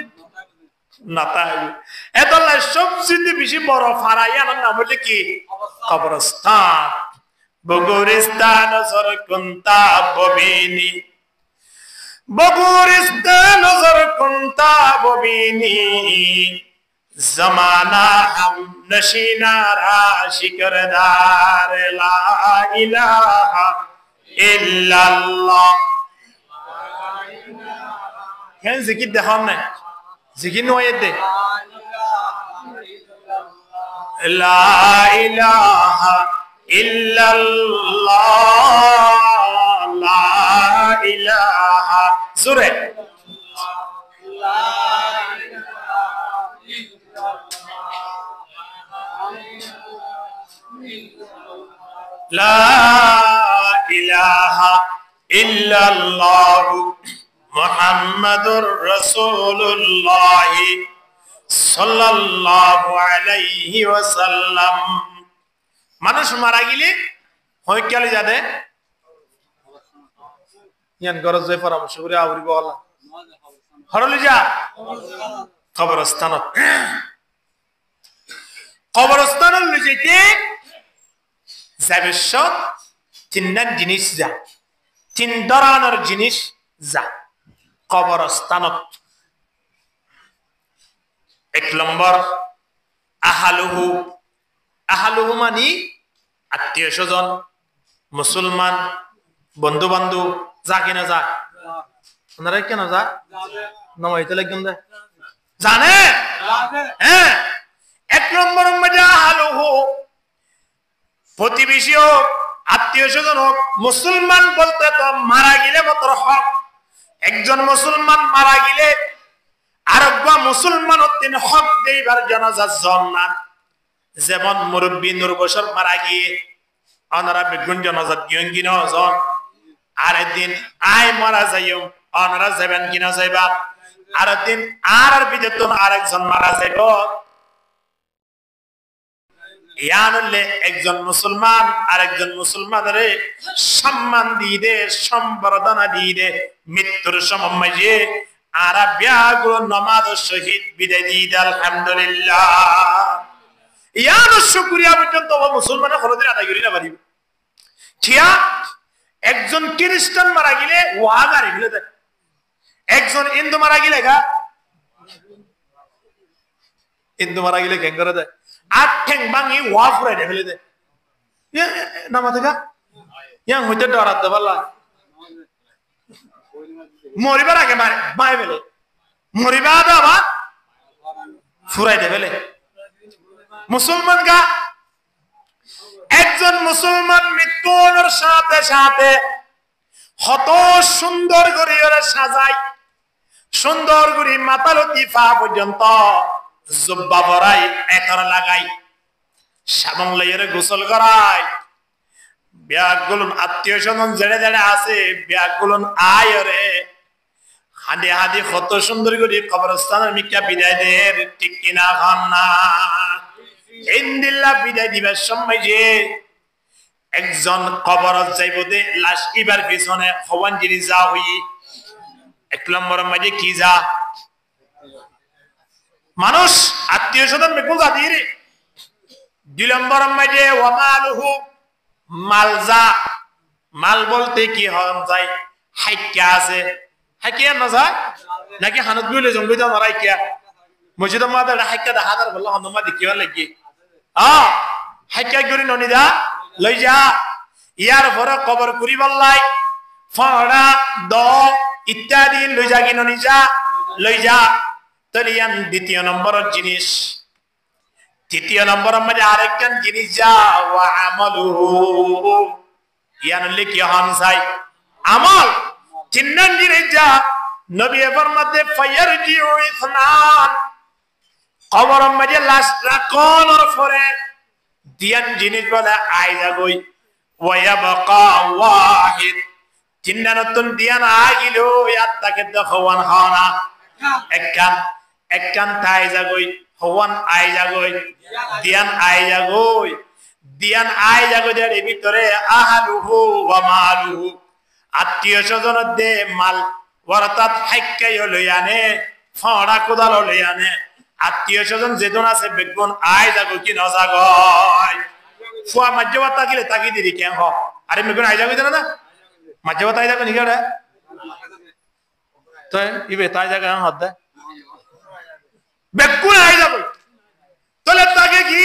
এতলাই সবচেয়ে বেশি বড় ফারা ইয়ার নাম হচ্ছে কি কবরস্থান বগুরিস্তান নজর কুন্তা ববিনি বগুরিস্তান নজর কুন্তা ববিনি জমানা হাম নশিনা রাশিকরদার লা ইলাহা ইল্লাল্লাহ কেন জিকির দেখান না জিকির নয় দে লা ইলাহা ইল্লাল্লাহ লা ইলাহা জোরে লা ইলাহা ইল্লাল্লাহ মুহাম্মাদুর রাসূলুল্লাহ সাল্লাল্লাহু আলাইহি ওয়াসাল্লাম মানুষ মারা গেলে হয় কেলে যাবে ইয়ান গরজ জয় পরামর্শ করে আউরিব আল্লাহ হরলি যা কবরস্থানত কবরস্থানত লইতে যাবে সব তিনটা জিনিস যা তিন ধরনের জিনিস যা কবরস্থানত এক নম্বর আহালুহু আহালুহু মানি আত্মীয় স্বজন মুসলমান বন্ধু বান্ধব যা কিনা যা ওনারা কেন যা নমাইতে লাগবেন জানে হ্যাঁ এক নম্বর মধ্যে আহালুহু প্রতিবেশী হোক আত্মীয় স্বজন হোক মুসলমান বলতে তো মারা গেলে মাত্র হক একজন মুসলমান মারা গেলে আরব মুসলমান তিন হক দেইবার জানাজা জন্নান যেমন মুরব্বী নূর বশর মারা গিয়ে অনারা বেগুন জানাজা দিয়েন কিনা জন আর দিন আই মারা যাইও অনারা যাবেন কিনা যাইবা আর দিন আর বিদেতন আরেকজন মারা যাইব ইয়ানলে একজন মুসলমান আরেকজন মুসলমানের সম্মান দিয়ে দে সম্বর্ধনা দিয়ে দে মৃত্যুর সময় যে আর বিয়াগুলো নামাজ শহীদ বিদায় দিয়ে দে আলহামদুলিল্লাহ ইয়ান শুকরিয়া পর্যন্ত মুসলমানের খরচের আদায় করি না পারিব কিয়া একজন খ্রিস্টান মারা গেলে ওয়া গাড়ি ফেলে দেয় একজন হিন্দু মারা গেলে গা হিন্দু মারা গেলে কেন করে দেয় আর ঠেং ভাঙি ওয়া ফুরাই ফেলে দেয় নামা দেখা ইয়াং হইতে ডরাত দেবাল্লা মরিবার আগে মায় ফেলে মরিবা আবার ফুরাই দে ফেলে মুসলমান গা একজন মুসলমান মৃত্যুর সাথে সাথে কত সুন্দর করে ওরা সাজায় সুন্দর করে মাতালতি পা পর্যন্ত জুব্বা পরাই এতর লাগাই সাবান লইরে গোসল করায় ব্যাগগুলো আত্মীয় স্বজন জেড়ে জেড়ে আছে ব্যাগগুলো আয় রে হাঁদে হাঁদে কত সুন্দর করে কবরস্থানের মিকা বিদায় দেয় ঠিক কিনা খান না ইন্দিল্লা বিদায় দিবার সময় যে একজন কবর যাইব দে লাশ ইবার পিছনে হওয়ান জিনিস যা হই এক নম্বর মাঝে কি যা মানুষ আত্মীয় স্বজন বেকুল যা দিয়ে দুই নম্বর মাঝে ওয়ামালুহু মাল যা মাল বলতে কি হন যায় হাইকা আছে হাইকিয়া না যায় নাকি হানত গুলে জঙ্গি যা নরাই কিয়া মসজিদের মাঝে হাইকা দেখা দার বললো হনুমা দেখিও লাগি হাইকা গরি ননিদা লই যা ইয়ার পরে কবর করি বললাই ফড়া দ ইত্যাদি লই যা কিনো নিজা লই যা তলিয়ান দ্বিতীয় নম্বরের জিনিস তৃতীয় নম্বরের মধ্যে আরেকটা জিনিস যা ওয়া আমালুহু ইয়ানলে কি হন চাই আমল তিন নম্বর জিনিস যা নবী ফরমাতে ফায়ারজিউ ইসনান কবরের মধ্যে লাশ রাখনের পরে দিয়ান জিনিস বলে আইজা গই ওয়ায়াবকা ওয়াহিদ জিন্না নতুন দিয়ান আগিল ইয়াত্তাকে দখওয়ান হানা একখান তাইজা গই হওয়ান আইজা গই দিয়ান আইজা গই দিয়ান আইজা গই এর ভিতরে আহালুহু ওয়া মালুহু আত্মীয় স্বজন দে মাল ওয়ারাতাত হাইকাই লইয়ানে ফড়া কোদাল লইয়ানে আত্মীয় স্বজন যেজন আছে বেগুন আই যাগো কি না যাগয় ফুয়া মাজ্জবা তাকিলে তাকি দিরি কেন হ আরে বেগুন আই যাগো না মাজ্জবা তাই যাগো নিগড়া তো ইবে তাই যাগো হদ দে বেগুন আই যাগো তলে তাকে কি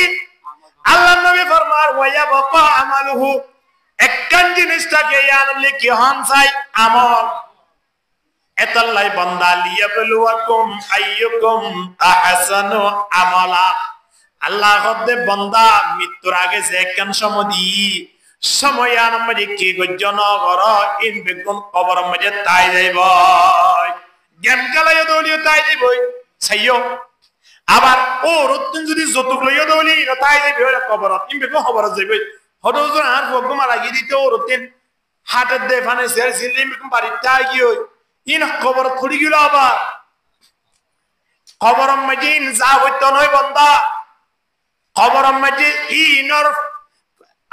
আল্লাহ নবী ফরমার ওয়া বাকা আমালুহু একখান জিনিসটাকে ইয়ানলে কি হন চাই আমল এতাল্লাই বান্দা লিয়াবলুয়াকুম আইয়ুকুম আহসানু আমালা আল্লাহ হদে বান্দা মৃত্যুর আগে যে একখান সময় আনমে কি গজ্জন কর ইন বেগুন কবর মধ্যে তাই যাইব গেম খেলায় দলিও তাই যাইব ছাইও আবার ও রতুন যদি যতুক লইও দলি তাই যাইব কবর ইন বেগুন খবর যাইব হদজন আর ভগম লাগি দিতে ও রতেন হাটের দে ফানে সের সিলিম বেগুন বাড়ি তাই কি হই ইন খবর থড়ি গেল আবার খবর মধ্যে ইন যা হইতো নয় বান্দা খবর মধ্যে ইনর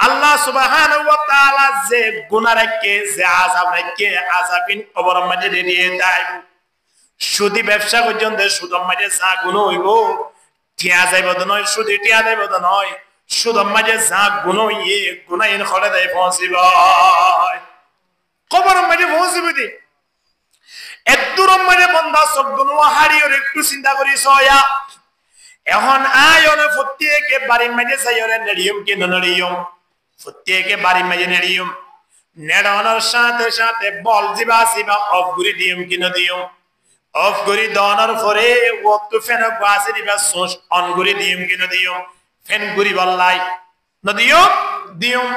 আল্লাহ সুবহানাহু ওয়া তাআলা যে গুনাহ রাখে যে আযাব রাখে আযাবিন খবর মধ্যে দিয়ে দেয় সুদি ব্যবসা পর্যন্ত সুদম মধ্যে যা গুণ হইব টিয়া যাইব নয় সুদি টিয়া যাইব নয় সুদম মধ্যে যা গুণ ইয়ে গুনাহিন খলে দেয় পৌঁছিব খবর মধ্যে পৌঁছিব দি একদুরম মানে বন্ধা সবগুলো হারিয়ে একটু চিন্তা করি সয়া এখন আয়নে প্রত্যেকে বাড়ির মাঝে যাইরে নেড়িয়ম কি নড়িয়ম প্রত্যেকে বাড়ির মাঝে নেড়িয়ম নেড়ানোর সাথে সাথে বল জিবা সিবা অফ করে দিয়ম কি নদিয়ম অফ করে দনার পরে ওতো ফেন গাছে দিবা সোস অন করে দিয়ম কি নদিয়ম ফেন গুরি বললাই নদিয়ম দিয়ম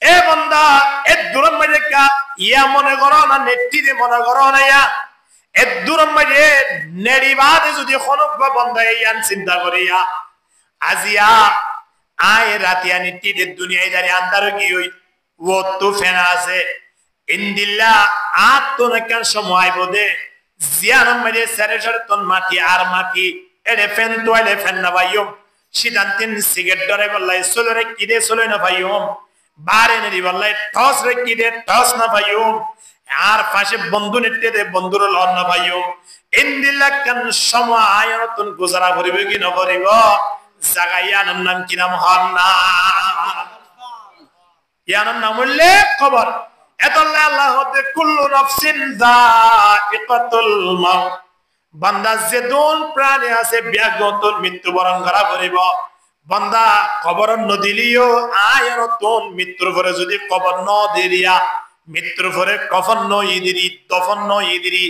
এ বন্দা এ দুরম মাঝে কা ইয়া মনে করো না নেত্রী মনে করো না ইয়া এদুরম মাঝে নেড়িবাদে যদি খনক বন্ধ ইয়ান চিন্তা করিয়া আজিয়া আয় রাতিয়া নিটিদের দুনিয়ায় জানি আন্দার কি হই ও তো ফেনা আছে ইন্দিল্লা আত্মনকান সময় বোধে জিয়ানম মাঝে সারে সারে তন মাটি আর মাটি এড়ে ফেন তো এড়ে ফেন না ভাইয়ম সিদ্ধান্তিন সিগারেট ধরে বললাই সোলরে কিদে সোলে না ভাইয়ম বারে নেরি বললাই টস রে কিদে টস না ভাইয়ম আর পাশে বন্ধু নেটে দে বন্ধুর লন না ভাইয়ম ইন্দিল্লা কান সময় আয়তন গুজারা করিবে কি না করিব জাগাইয়ানোর নাম কি নাম হন না ইয়ানোর নাম হইলে খবর এতল্লা আল্লাহ হতে কুল্লু নাফসিন যায়িকাতুল মাউত বান্দা যে দোন প্রাণী আছে ব্যাগতন মৃত্যুবরণ করা করিব বান্দা কবর নদিলিও আয়তন মৃত্যুর পরে যদি কবর ন দেরিয়া মৃত্যুর পরে কফন নই দিরি দফন নই দিরি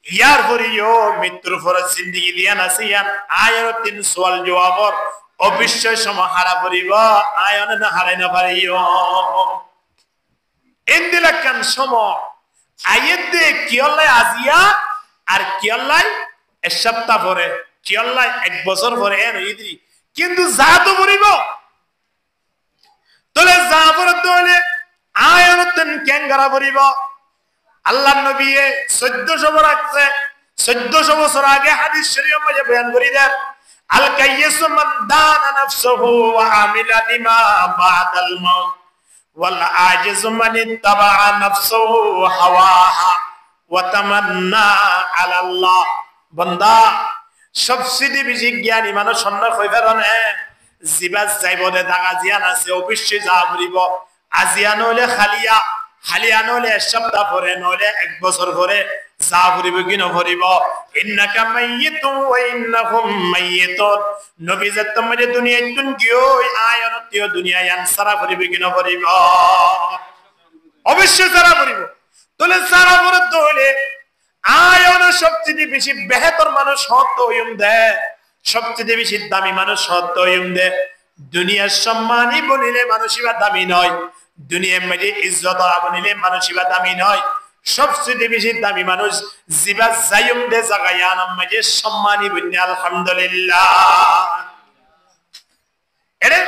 ইয়ার পরেও মৃত্যুর পরে জিন্দেগি দিয়া নাসিয়ান আয়তন সওয়াল জবাবর অবশ্যই সমাহারা করিব আয়ন না হারাই না পারিও ইন্দিলাকান সম আইয়েদে কিয়লাই আজিয়া আর কিয়লাই এক সপ্তাহ পরে কিয়লাই এক বছর পরে এন ইদি কিন্তু যা তো করিব তলে যা পরে তলে আয়নতন কেঙ্গারা করিব আল্লাহর নবী 1400 বছর আগে 1400 বছর আগে হাদিস শরীফ মধ্যে বয়ান করি দেন আল কাইয়িসু মান দানা নাফসুহু ওয়া আমিলা লিমা বাদাল মাউত ওয়াল আজিজু মান ইত্তাবা নাফসুহু হাওয়াহা ওয়া তামান্না আলা আল্লাহ বান্দা সবচেয়ে বেশি জ্ঞানী মানুষ সন্ন্যাস হইবে না জিবা যাইবদে দাগা জিয়ান আছে অবশ্যই যা করিব আজিয়া নলে খালিয়া নলে এক সপ্তাহ পরে নলে এক বছর পরে যা করিব কি নকরিব ইন্নাকা মাইয়িতুন ওয়া ইন্নাহুম মাইয়িতুন নবী যে তোমাদের দুনিয়ায় তুন গিও আয়ানতীয় দুনিয়ায় আনসারা করিব কি নকরিব অবশ্যই সারা করিব তলে সারা করে দলে আয়ন সবচেয়ে বেশি বেহতর মানুষ হত হইম দে সবচেয়ে বেশি দামি মানুষ হত হইম দে দুনিয়ার সম্মানই বলিলে মানুষই দামি নয় দুনিয়ার মধ্যে ইজ্জত বলিলে মানুষই দামি নয় সবচেয়ে বেশি দামি মানুষ জিবা যাইম দে জাগায়ানাম মাঝে সম্মানী বন্যা আলহামদুলিল্লাহ এরে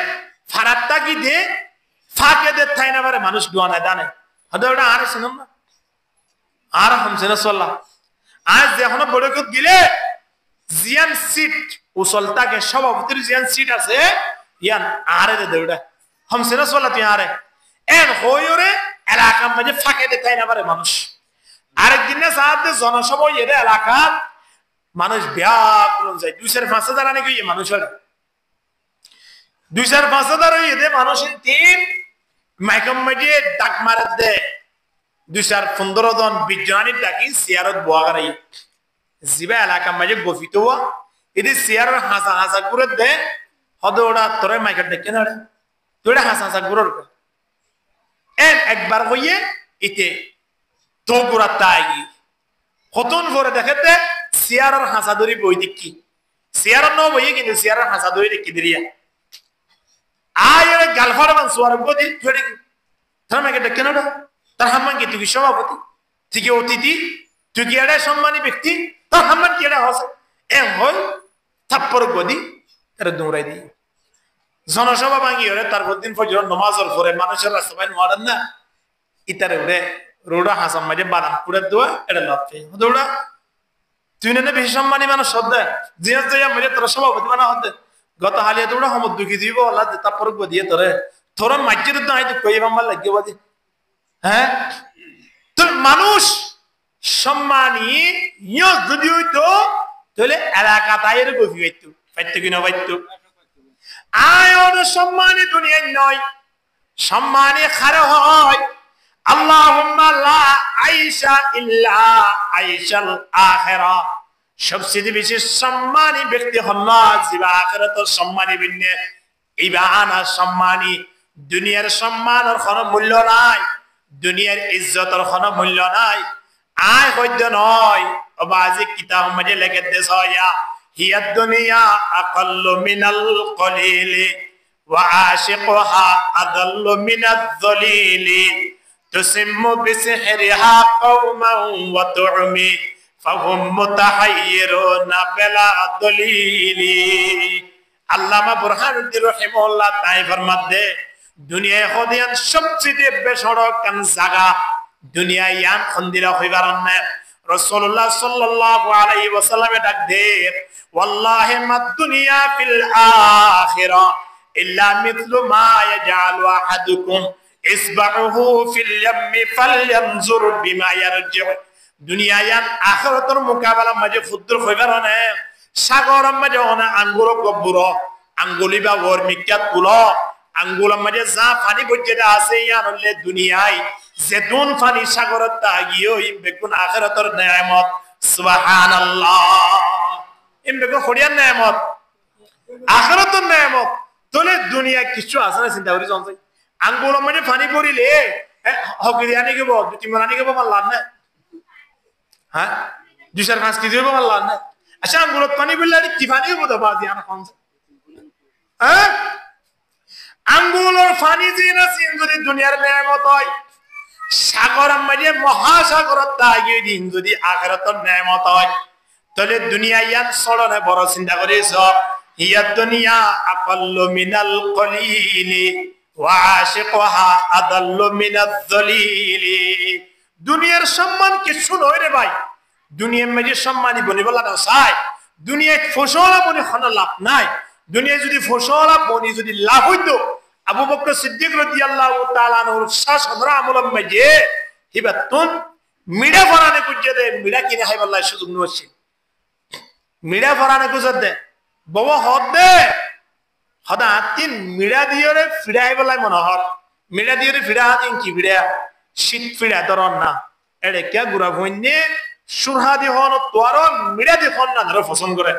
ফারাত্তা কি দে ফাকে দে তাই না পারে মানুষ দোয়া না জানে হয়তো ওটা আর শুনুন না আর হামছে না সাল্লাহ আজ যখন বড়কত গিলে জিয়ান সিট উসলতাকে সভাপতির জিয়ান সিট আছে ইয়ান আরে দে ওটা হামছে না সাল্লাহ তুই আরে এন হইরে এলাকার মাঝে ফাঁকে দে তাই না পারে মানুষ আরেকদিন না সাথে জনসভা এদের এলাকার মানুষ ব্যাকুল যায় 2,500 নাকি মানুষ হলে 2,500 এদের মানুষের তিন মাইকম মাঝে ডাক মারে দে 2,15 জন 20 জনের ডাকি সিয়ারত বোয়া করাই জিবা এলাকার মাঝে গফিত হওয়া এদের সিয়ারের হাসা করে দে হদ ওরা তোরে মাইকের দেখে না তোরা হাসা গুরুর এন একবার হইয়ে ইতে তো গুড়া তাই হতন ভরে দেখেতে সিয়ারের হাসা ধরি বই দেখি সিয়ারের ন বইয়ে কিন্তু সিয়ারের হাসা ধরি দেখি দিরিয়া আয়ের গালফার মান সোয়ার গদি ধরে তোর মাইকে দেখে না তার হাম্মান কি তুই সভাপতি তুই কি অতিথি তুই কি এড়ে সম্মানী ব্যক্তি তোর হাম্মান কি এড়ে হসে এম হয় থাপ্পর গদি তারা দৌড়াই দিই জনসভা ভাঙি হলে তার দিন ফজর নমাজের পরে মানুষের রাস্তায় নোয়ারেন না ইতারে উড়ে রোডা হাসাম মাঝে বাদাম পুরে দেওয়া এটা লপে দৌড়া তুই না বেশি সম্মানী মানুষ হতে জিয়াস যাইয়া মেরে তোর সভাপতি মানা হতে গত হালিয়া দৌড়া হম দুঃখী দিব আল্লাহ তারপর গদিয়ে তোরে তোর মাঝের তো আই কই আমার লাগিয়ে বাদি হ্যাঁ তোর মানুষ সম্মানী ইয় যদি হইতো তাহলে এলাকা তাইয়ের গভীর হইতো পাইতো কিনা পাইতো আয়ন সম্মানী দুনিয়ায় নয় সম্মানী খারে হয় আল্লাহুম্মা লা আইশা ইল্লা আইশাল আখিরা সবচেয়ে বেশি সম্মানী ব্যক্তি হল্লা জিবা আখিরাত সম্মানী বিন্নে ইবানা সম্মানী দুনিয়ার সম্মানের কোনো মূল্য নাই দুনিয়ার ইজ্জতের কোনো মূল্য নাই আয় হইত নয় বাজি কিতাব মাঝে লেখে দেশ হইয়া হিয়া দুনিয়া আকাল্লু মিনাল কলিলি ওয়া আশিকুহা আদাল্লু মিনাজ যলিলি তুসিম্মু বিসিহরিহা কওমান ওয়া তু'মি ফাহুম মুতাহাইয়িরুনা বিলা দলিলি। আল্লামা বুরহানুদ্দিন রাহিমাহুল্লাহ তাই ফরমাতে দুনিয়ায় হদিয়ান সবচেয়ে বেসড়ক কান জায়গা দুনিয়ায় ইয়ান খন্দিরা হইবার না। রাসূলুল্লাহ সাল্লাল্লাহু আলাইহি ওয়াসাল্লামে ডাক দে ওয়াল্লাহি মাদ দুনিয়া ফিল আখিরা ইল্লা মিথলু মা ইয়াজআলু আহাদুকুম ইসবাহু ফিল ইয়ামি ফালয়ানজুর বিমা ইয়ারজিউ। দুনিয়া ইয়ান আখিরাতের মুকাবিলা মাঝে ফুদ্দুর হইবার না। সাগর মাঝে অনা আঙ্গুর গব্বুর আঙ্গুলিবা ওর মিক্কাত কুলো আঙ্গুলের মাঝে যা পানি বজ্জেটা আছে ইয়ান হলে দুনিয়ায় যেতুন পানি সাগরত তাগিও ইম বেগুন আখিরাতের নেয়ামত। সুবহানাল্লাহ। ইম বেগুন খড়িয়ার নেয়ামত আখিরাতের নেয়ামত। তোলে দুনিয়া কিছু আছে না চিন্তা করি চলছে। আঙ্গুলের মাঝে পানি পড়িলে হকিরিয়া নিয়ে গেব দুটি মানা নিয়ে গেব পারলাম না। হ্যাঁ 2-5 কেজি হইব পারলাম না। আচ্ছা আঙ্গুলত পানি বললে কি পানি হইব তো বাজি আনা কম। হ্যাঁ আঙ্গুলের পানি যে না সিন যদি দুনিয়ার নেয়ামত হয় সাগরের মাঝে মহাসাগরের তাগিয়ে দিন যদি আখিরাতের নেয়ামত হয় তাহলে দুনিয়া ইয়ান সরনে বড় চিন্তা করিস হিয়া দুনিয়া আকাল্লু মিনাল কলিলি ওয়া আশিকুহা আদাল্লু মিনাজ যলিলি। দুনিয়ার সম্মান কিছু নয় রে ভাই। দুনিয়ার মাঝে সম্মানই বনিবলা না চায়। দুনিয়ায় ফসলা বনি কোনো লাভ নাই। দুনিয়ায় যদি ফসলা বনি যদি লাভ হইতো আবু বকর সিদ্দিক রাদিয়াল্লাহু তাআলা আনহুর শাসনের আমলের মাঝে হিবাতুন মিডা ফরানে কুজে দে মিডা কিনে হাই বল্লাহ সুযোগ নছে। মিডা ফরানে কুজে দে বাবা হদ দে হদা তিন মিডা দিয়রে ফিড়া হাই বল্লাহ মনোহর মিডা দিয়রে ফিড়া হাতিন কি ফিড়া শীত ফিড়া ধরন না এড়ে কে গুড়া ভইনে সুরহাদি হন তোর মিডা দি হন না ধরে পছন্দ করে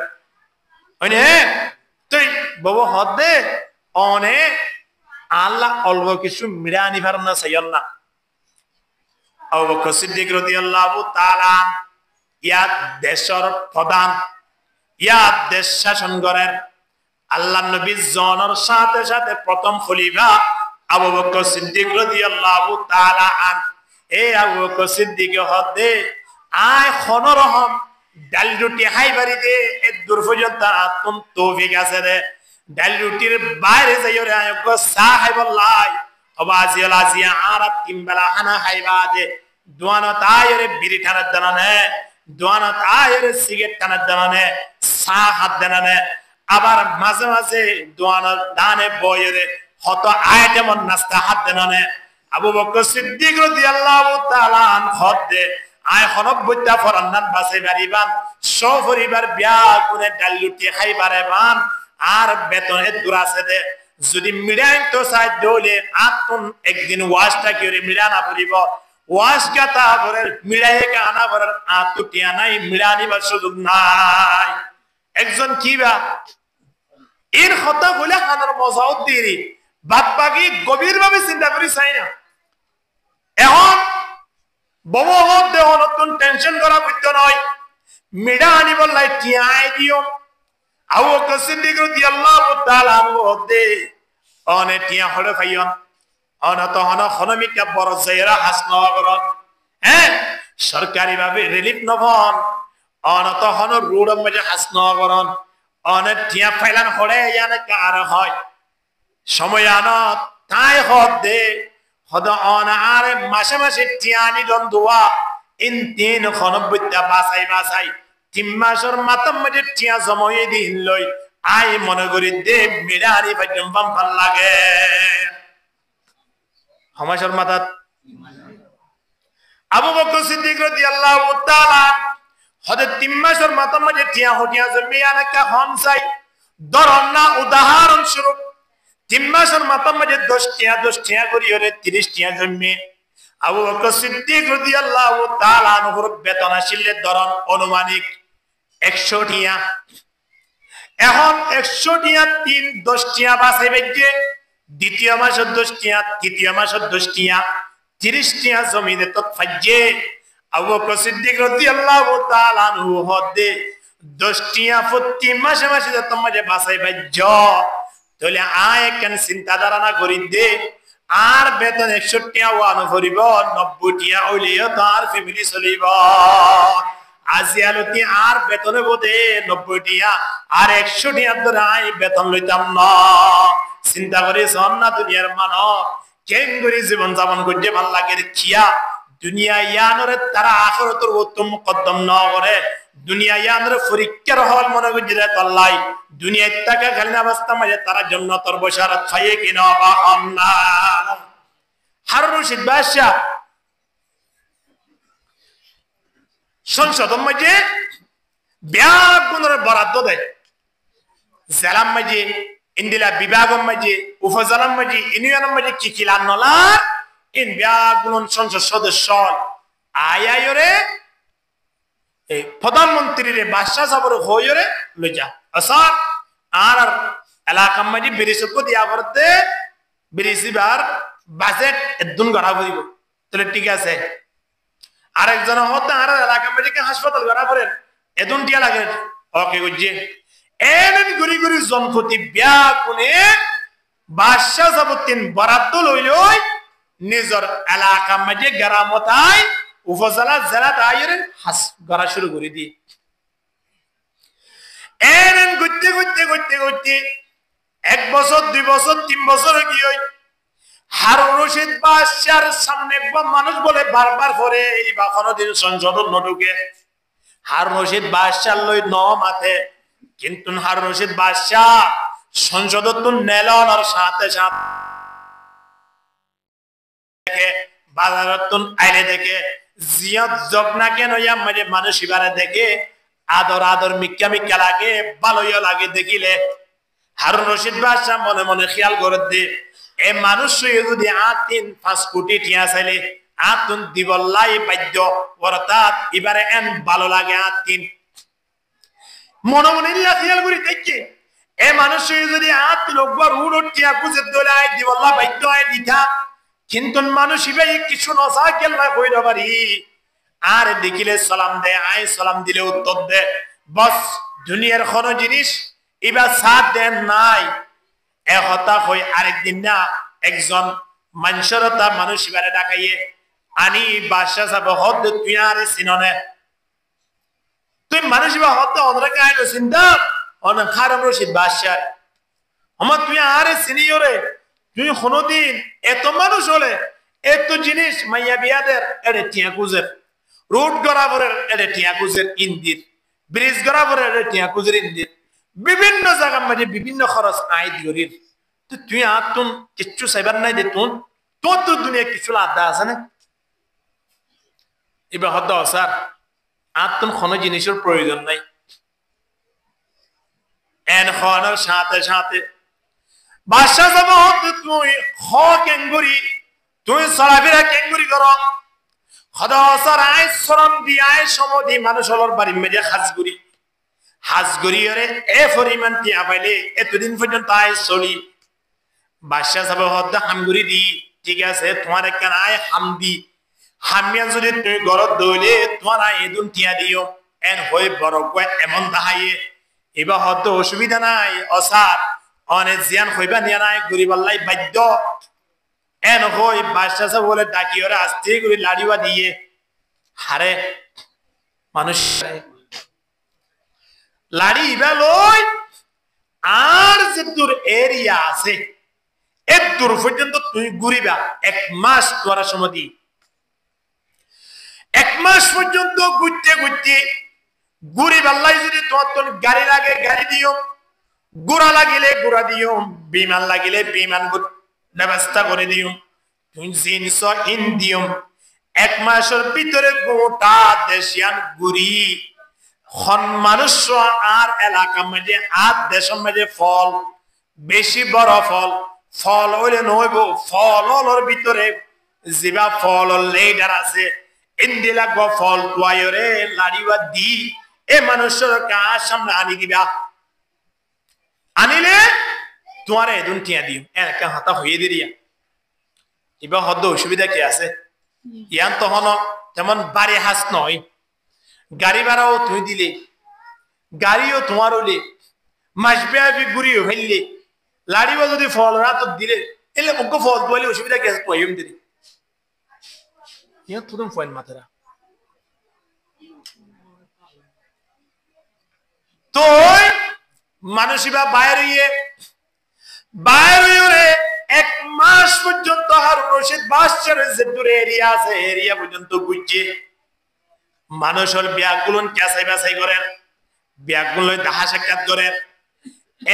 হইনে তুই বাবা হদ দে অনে আল্লাহ অল্প কিছু মিডা আনি পারেন না চাইন না। আবু বকর সিদ্দিক রাদিয়াল্লাহু তাআলা ইয়াদ দেশের প্রধান ইয়াদ দেশ শাসন করেন। আল্লাহ নবী জনের সাথে সাথে প্রথম খলিফা আবু বকর সিদ্দিক রাদিয়াল্লাহু তাআলা আন। এ আবু বকর সিদ্দিক হদে আয় খনরহম ডাল রুটি হাই বাড়িতে এ দূর পর্যন্ত তুম তৌফিক আছে রে। ডাল রুটির বাইরে যাইও রে আয়ক চা খাইবলাই অবাজিয়াল আজিয়া আর তিনবেলা খানা খাইবা যে দোয়ানত আয়রে বিড়ি টানার দানানে দোয়ানত আয়রে সিগারেট টানার দানানে চা হাত দানানে আবার মাঝে মাঝে দোয়ানত দানে বয়রে হত আইটেম নাস্তা হাত দানানে। আবু বকর সিদ্দিক রাদিয়াল্লাহু তাআলা আনহু দে আয় হনব্বইটা ফরান্নান বাসে বাড়িবান সপরিবার বিয়া করে ডাল রুটি খাইবারে বান আর বেতনে দূর আছে দে যদি মিডাইন তো সাইড দলে আতুন একদিন ওয়াশটা করে মিডা না পড়িব ওয়াশ গাতা পরে মিডাই কা আনা পরে আতুটিয়া নাই মিডানি বা সুযোগ নাই। একজন কিবা এর কথা বলে খানার মজাও দিরি বাদ বাকি গভীরভাবে চিন্তা করি চাই না। এখন বড় হদ দেহ নতুন টেনশন করা বুঝতে নয় মিডা আনি বললাই টিয়াই দিও। আবু বকর সিদ্দিক রাদিয়াল্লাহু তাআলা আনহু দে অনে টিয়া হলে ফাইয়ন অনত হন খনমিকা বড় জায়রা হাসনগর হ্যাঁ সরকারি ভাবে রিলিফ নভন অনত হন রোড মধ্যে হাসনগর অনে টিয়া ফাইলান হলে ইয়ানে কার হয় সময় আনত তাই হদ দে হদ অন আরে মাসে মাসে টিয়ানি দন্দুয়া ইন তিন খনব্বইটা বাসাই 3 মাসের মাতাম মধ্যে টিয়া জমাই দিন লই আই মনে করি দে মিডারি ফাইম পাম ভাল লাগে হামাশর মাতাত। আবু বকর সিদ্দিক রাদিয়াল্লাহু তাআলা হদ 3 মাসের মাতাম মধ্যে টিয়া হটিয়া জমি আনাকা হন চাই ধরন না উদাহরণ স্বরূপ 3 মাসের মাতাম মধ্যে 10 টিয়া করি ওরে 30 টিয়া জমি। আবু বকর সিদ্দিক রাদিয়াল্লাহু তাআলা আনহুর বেতন আসলে ধরন অনুমানিক 100 টিয়া। এখন 100 টিয়া 10 টিয়া বাঁচাইবে যে দ্বিতীয় মাসের 10 টিয়া তৃতীয় মাসের 10 টিয়া 30 টিয়া জমিনে তো ফাজে। আবু বকর সিদ্দিক রাদিয়াল্লাহু তাআলা আনহু হদে 10 টিয়া প্রতি মাসে মাসে তোমাকে বাঁচাইবে জ তাহলে আয় কেন চিন্তা ধারণা করি দে আর বেতন 61 টিয়া ওয়ান করিব 90 টিয়া হইলেও তার ফ্যামিলি চলিব। আজিয়ালতি আর বেতনে বোধে 90 টিয়া আর 100 টিয়া ধরাই বেতন লইতাম না চিন্তা করে না দুনিয়ার মানব কেঙ্গুরি জীবন যাপন করতে ভাল লাগে খিয়া দুনিয়া ইয়ানরে তারা আখিরাতের উত্তম মুকদ্দম না করে দুনিয়া ইয়ানরে পরীক্ষার হল মনে করে তল্লাই দুনিয়ার টাকা খালিনা অবস্থা মাঝে তারা জান্নাতের বশারত খাইয়ে কিনা বা না হারুন রশিদ বাদশা সংসদ মাঝে ব্যাগুণের বরাদ্দ দেয় জেলার মাঝে ইন্দিলা বিভাগের মাঝে উপজেলার মাঝে ইউনিয়নের মাঝে কি কি লান্নলা ইন ব্যাগুণ সংসদ সদস্য আয়ায়রে এই প্রধানমন্ত্রীরে বাদশা সাবর হইরে লই যা আসার আর এলাকার মাঝে বিরিশক দিয়া করতে বিরিশিবার বাজেট এদুন গড়া হইব তাহলে ঠিক আছে আরেকজন হতে আর এলাকা মেডিকেল হাসপাতাল গড়া পড়েন এদুন টিয়া লাগে ওকে গুজি এমন গুরি গুরি জনপতি ব্যাকুনে বাদশা সাবুদ্দিন বরাদ্দ লইলই নিজর এলাকা মাঝে গ্রামতায় উপজেলা জেলা দায়ের হাস গড়া শুরু করে দি এমন গুতে গুতে গুতে গুতে 1 বছর 2 বছর 3 বছর কি হই হারুন রশিদ বাদশার সামনে মানুষ বলে বারবার করে এই বা কোনদিন সংসদ নডুকে হারুন রশিদ বাদশার লই ন মাথে কিন্তু হারুন রশিদ বাদশা সংসদ তো নেলর সাথে সাথে বাজারতুন আইলে দেখে জিয়াত জগনা কেন ইয়া মানে মানুষ ইবারে দেখে আদর আদর মিক্কা মিক্কা লাগে ভালোই লাগে দেখিলে হারুন রশিদ বাদশা মনে মনে খেয়াল করে দে এ মানুষ যদি 3-5 কোটি টিয়া চাইলে আতুন দিবল্লাই বাধ্য অর্থাৎ এবারে এন ভালো লাগে 3 মনে মনে খেয়াল করে দেখে এ মানুষ যদি 3 লোকবার উড় টিয়া খুঁজে দোলাই দিবল্লা বাধ্য হয় দিতা কিন্তু মানুষ ইবাই কিছু নসা কেল্লা কইরা পারি আর দেখিলে সালাম দে আয় সালাম দিলে উত্তর দে বস দুনিয়ার কোন জিনিস ইবা সাথ দেন নাই এ হতা হই আরেকদিন না একজন মানসরতা মানুষ ইবারে ডাকাইয়ে আনি বাদশা সাহেব হদ তুই আরে সিননে তুই মানুষ ইবা হদ অনরে কাইলো চিন্তা অন হারুন রশিদ বাদশা আমার তুই আরে সিনিয়রে তুই কোনদিন এত মানুষ হলে এত জিনিস মাইয়া বিয়াদের এড়ে টিয়া কুজের রোড গরাবরের এড়ে টিয়া কুজের ইন্দির ব্রিজ গরাবরের এড়ে টিয়া কুজের ইন্দির বিভিন্ন জায়গার মাঝে বিভিন্ন খরচ আয় দিওরির তো তুই আতুন কিচ্ছু সাইবার নাই দে তুন তোর তো দুনিয়া কিছু আদা আছে না এবার হদ স্যার আতুন কোন জিনিসের প্রয়োজন নাই এন খনের সাথে সাথে বাদশা যাব তুই খ কেঙ্গুরি তুই সরাফিরা কেঙ্গুরি কর খদা স্যার আয় শরম দি আয় সমধি মানুষ হলর বাড়ি মেজে হাজগুড়ি হাজগরিয়রে এ পরিমাণ টিয়া পাইলে এতদিন পর্যন্ত আয় চলি বাদশা সাহেব হদ হামগুড়ি দি ঠিক আছে তোমার একখান আয় হামদি হামিয়া যদি তুমি গরত দইলে তোমার আয় এদুন টিয়া দিও এন হয়ে বড় কয় এমন দাহাইয়ে এবার হদ অসুবিধা নাই অসার অনেক জিয়ান হইবা নিয়া নাই গরিবাল্লাই বাধ্য এন হই বাদশা সাহেব বলে ডাকিওরে আস্তে করে লাড়িবা দিয়ে হারে মানুষ লাড়ি ইবা লই আর যে তোর এরিয়া আছে এত দূর পর্যন্ত তুই ঘুরিবা 1 মাস তোরা সময় দি 1 মাস পর্যন্ত ঘুরতে ঘুরতে ঘুরি বাল্লাই যদি তোর গাড়ি লাগে গাড়ি দিও ঘোড়া লাগিলে ঘোড়া দিও বিমান লাগিলে বিমান ব্যবস্থা করে দিও তুই জিনিস ইন দিও 1 মাসের ভিতরে গোটা দেশিয়ান ঘুরি মানুষ আর এলাকা মাঝে আর দেশের মাঝে ফল বেশি বড় ফল ফল হইলে নইব ফলর ভিতরে জিবা ফল লেডার আছে ইন্দি লাগবো ফল তোয়াইরে লাড়িবা দি এ মানুষের কার সামনে আনি দিবা আনিলে তোমার এদুন টিয়া দিও একা হাতা হইয়ে দিয়া এবার হদ অসুবিধা কি আছে ইয়ান তখন তেমন বাড়ি হাস নয় গাড়ি ভাড়াও তুই দিলে গাড়িও তোমার হলে মাস ব্যাপী ঘুরিও ফেললে লাড়িবা যদি ফল রাত দিলে এলে মুখ ফল তোলে অসুবিধা কি আছে পয়ম দিলে ইয়া তুদম ফয়েন মাথারা তো মানুষিবা বাইরে 1 মাস পর্যন্ত হারুন রশিদ বাদশার যে দূরে এরিয়া আছে এরিয়া পর্যন্ত ঘুরছে মানুষের ব্যাগগুলো ক্যাসাই বাছাই করেন ব্যাগগুলো দেখা সাক্ষাৎ করেন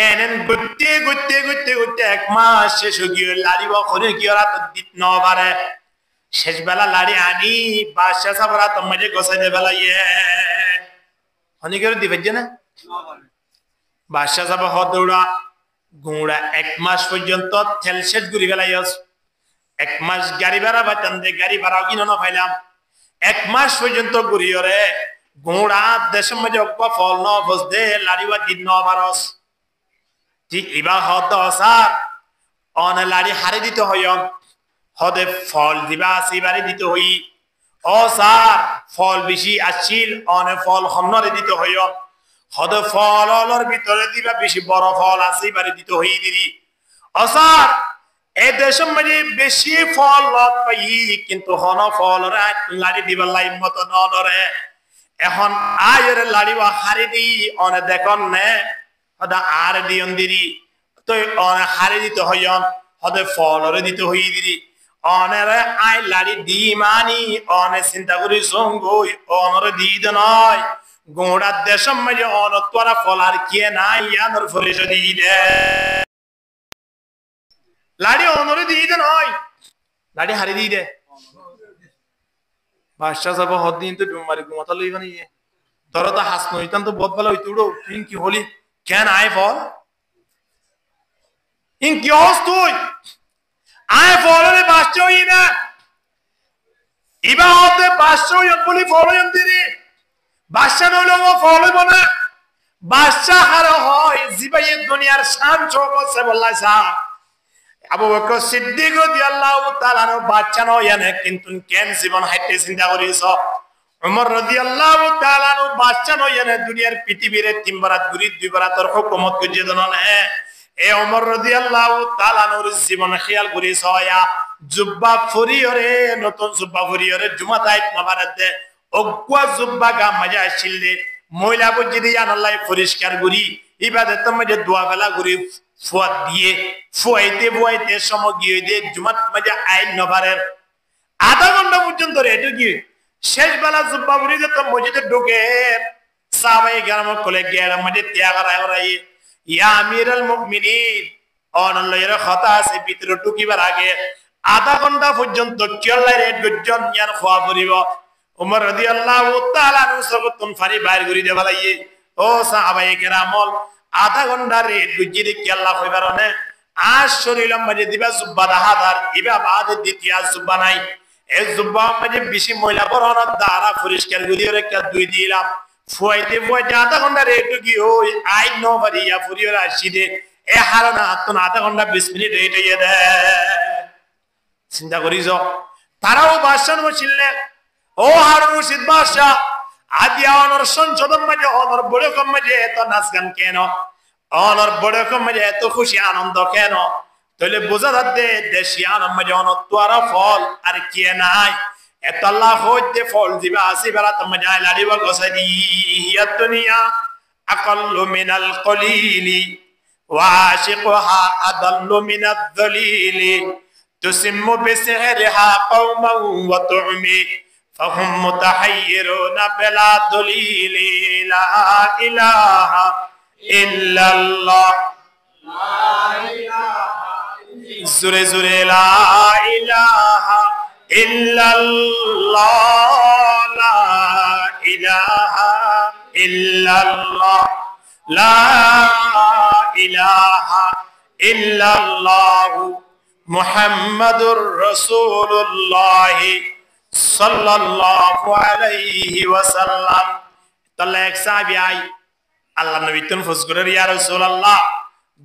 এনেন ঘুরতে 1 মাস শেষ গিয়ে লাড়িব করে কি ওরা তো দিত ন পারে শেষ বেলা লাড়ি আনি বাদশা সাবরা তোমাকে গোছাই দে বেলা অনেকের দিবে না বাদশা সাবা হদৌড়া গুঁড়া 1 মাস পর্যন্ত তেল শেষ ঘুরি বেলাই 1 মাস গাড়ি ভাড়া বাঁচান দে গাড়ি ভাড়াও কিনো না পাইলাম 1 মাস পর্যন্ত ঘুরি ওরে গুঁড়া দেশের মধ্যে ফল ন বস দে লাড়িবা দিন ন বারস ঠিক এবার হদ স্যার অনে লাড়ি হারি দিতে হয় হদে ফল দিবা আসিবারে দিতে হই ও স্যার ফল বেশি আসছিল অনে ফল হন্নরে দিতে হয় হদে ফল অলর ভিতরে দিবা বেশি বড় ফল আসিবারে দিতে হই দিদি ও স্যার এই দেশের মধ্যে বেশি ফল লত পাই কিন্তু হন ফল লাড়ি দিবার লাইন মতো নরে এখন আয়ের লাড়ি বা হারি দি অনে দেখন নে হদা আর দিয়ন দিদি তো অনে হারি দিতে হয় হদে ফলরে দিতে হই দিদি অনেরে আই লাড়ি দি মানি অনে চিন্তা করি সঙ্গই অনরে দিতে নয় গোড়ার দেশের মধ্যে অনত্বরা ফল আর কে নাই ইয়ানোর ফলিস দিয়ে দে লাড়ি অনরে দিয়ে দে নয় লাড়ি হারি দিয়ে দে বাদশা যাব হদ দিন তো ডুমারি ঘুমাতা লইবা নি তোর তো হাস নইতান তো বহুত ভালো হইতো উড়ো কি হলি কেন আয় ফল ইন কি হস তুই আয় ফলরে বাদশা হই না ইবা হতে বাদশা হই বলি ফল হই দিনি বাদশা নইলো ফল হইব না বাদশা হার হয় জিবাই দুনিয়ার শান চৌকছে বললাইছা আবু বকর সিদ্দিক রাদিয়াল্লাহু তাআলা নো বাদশা নয় না কিন্তু কেন জীবন হাইতে চিন্তা করিস উমর রাদিয়াল্লাহু তাআলা নো বাদশা নয় না দুনিয়ার পৃথিবীর 3 বারাত ঘুরি 2 বারাতর হুকুমত গজে দন না এ উমর রাদিয়াল্লাহু তাআলা নোর জীবন খেয়াল করিস হয়া জুব্বা ফরিয়রে নতুন জুব্বা ফরিয়রে জুমাতাইত মাবারাতে অগুয়া জুব্বা গা মজা আসিলে মহিলা বুঝি আনাল্লাহ পরিষ্কার করি ইবাদত মধ্যে দোয়া বেলা করি ফুয়াত দিয়ে ফুয়াইতে সময় গিয়ে দিয়ে জুমাত মজা আইন নবারের আধা ঘন্টা পর্যন্ত এটা কি শেষ বেলা জুব্বা বুড়ি তো মসজিদে ঢুকে সাহাবায়ে কেরাম কোলে গিয়ে মধ্যে ত্যাগ করাই ইয়া আমিরুল মুমিনিন অনল্লাহের কথা আছে ভিতরে ঢুকিবার আগে আধা ঘন্টা পর্যন্ত কিয়াল্লাহ রেড গজন ইয়ান খোয়া পড়িব উমর রাদিয়াল্লাহু তাআলা নুসরতুন ফারি বাইর করি দে বলাইয়ে ও সাহাবায়ে কেরাম আধা ঘন্টা রেড গজি দে কিয়াল্লাহ কইবার না আজ শরীরম মধ্যে দিবা জুব্বা হাজার ইবা বাদ দ্বিতীয় জুব্বা নাই এই জুব্বা মধ্যে বেশি ময়লা পরানোর দ্বারা পরিষ্কার করি রেখে দুই দিলাম ফুয়াইতে আধা ঘন্টা রেড গি ওই আই নো বাড়িয়া ফুরিয়ে আসি দে এ হারানা তো আধা ঘন্টা 20 মিনিট রেড হইয়ে দে চিন্তা করিস তারাও বাদশা বসিলেন ও হারুন রশিদ বাদশা আদি অনর সংসদের মাঝে অনর বড় কম মাঝে এত নাচ গান কেন অনর বড় কম মাঝে এত খুশি আনন্দ কেন তাহলে বোঝা যাচ্ছে দেশি আনন্দ মাঝে অনত্বরা ফল আর কে নাই এত আল্লাহ হইতে ফল দিবা আসি বেলা তোমার যায় লাড়িব গোসাই দিয়া দুনিয়া আকাল্লু মিনাল কলিলি ওয়াশিকুহা আদাল্লু মিনাদ দলিলি তুসিম্মু বিসহরিহা কওমান ওয়া তু'মি فهم متحيرون بلا دليل لا إله إلا الله لا إله زوري زوري لا إله إلا الله لا إله إلا الله لا إله إلا الله محمد رسول الله সাল্লাল্লাহু আলাইহি ওয়াসাল্লাম তাহলে এক সাহাবী আই আল্লাহ নবী তুন ফুসগুরের ইয়া রাসূলুল্লাহ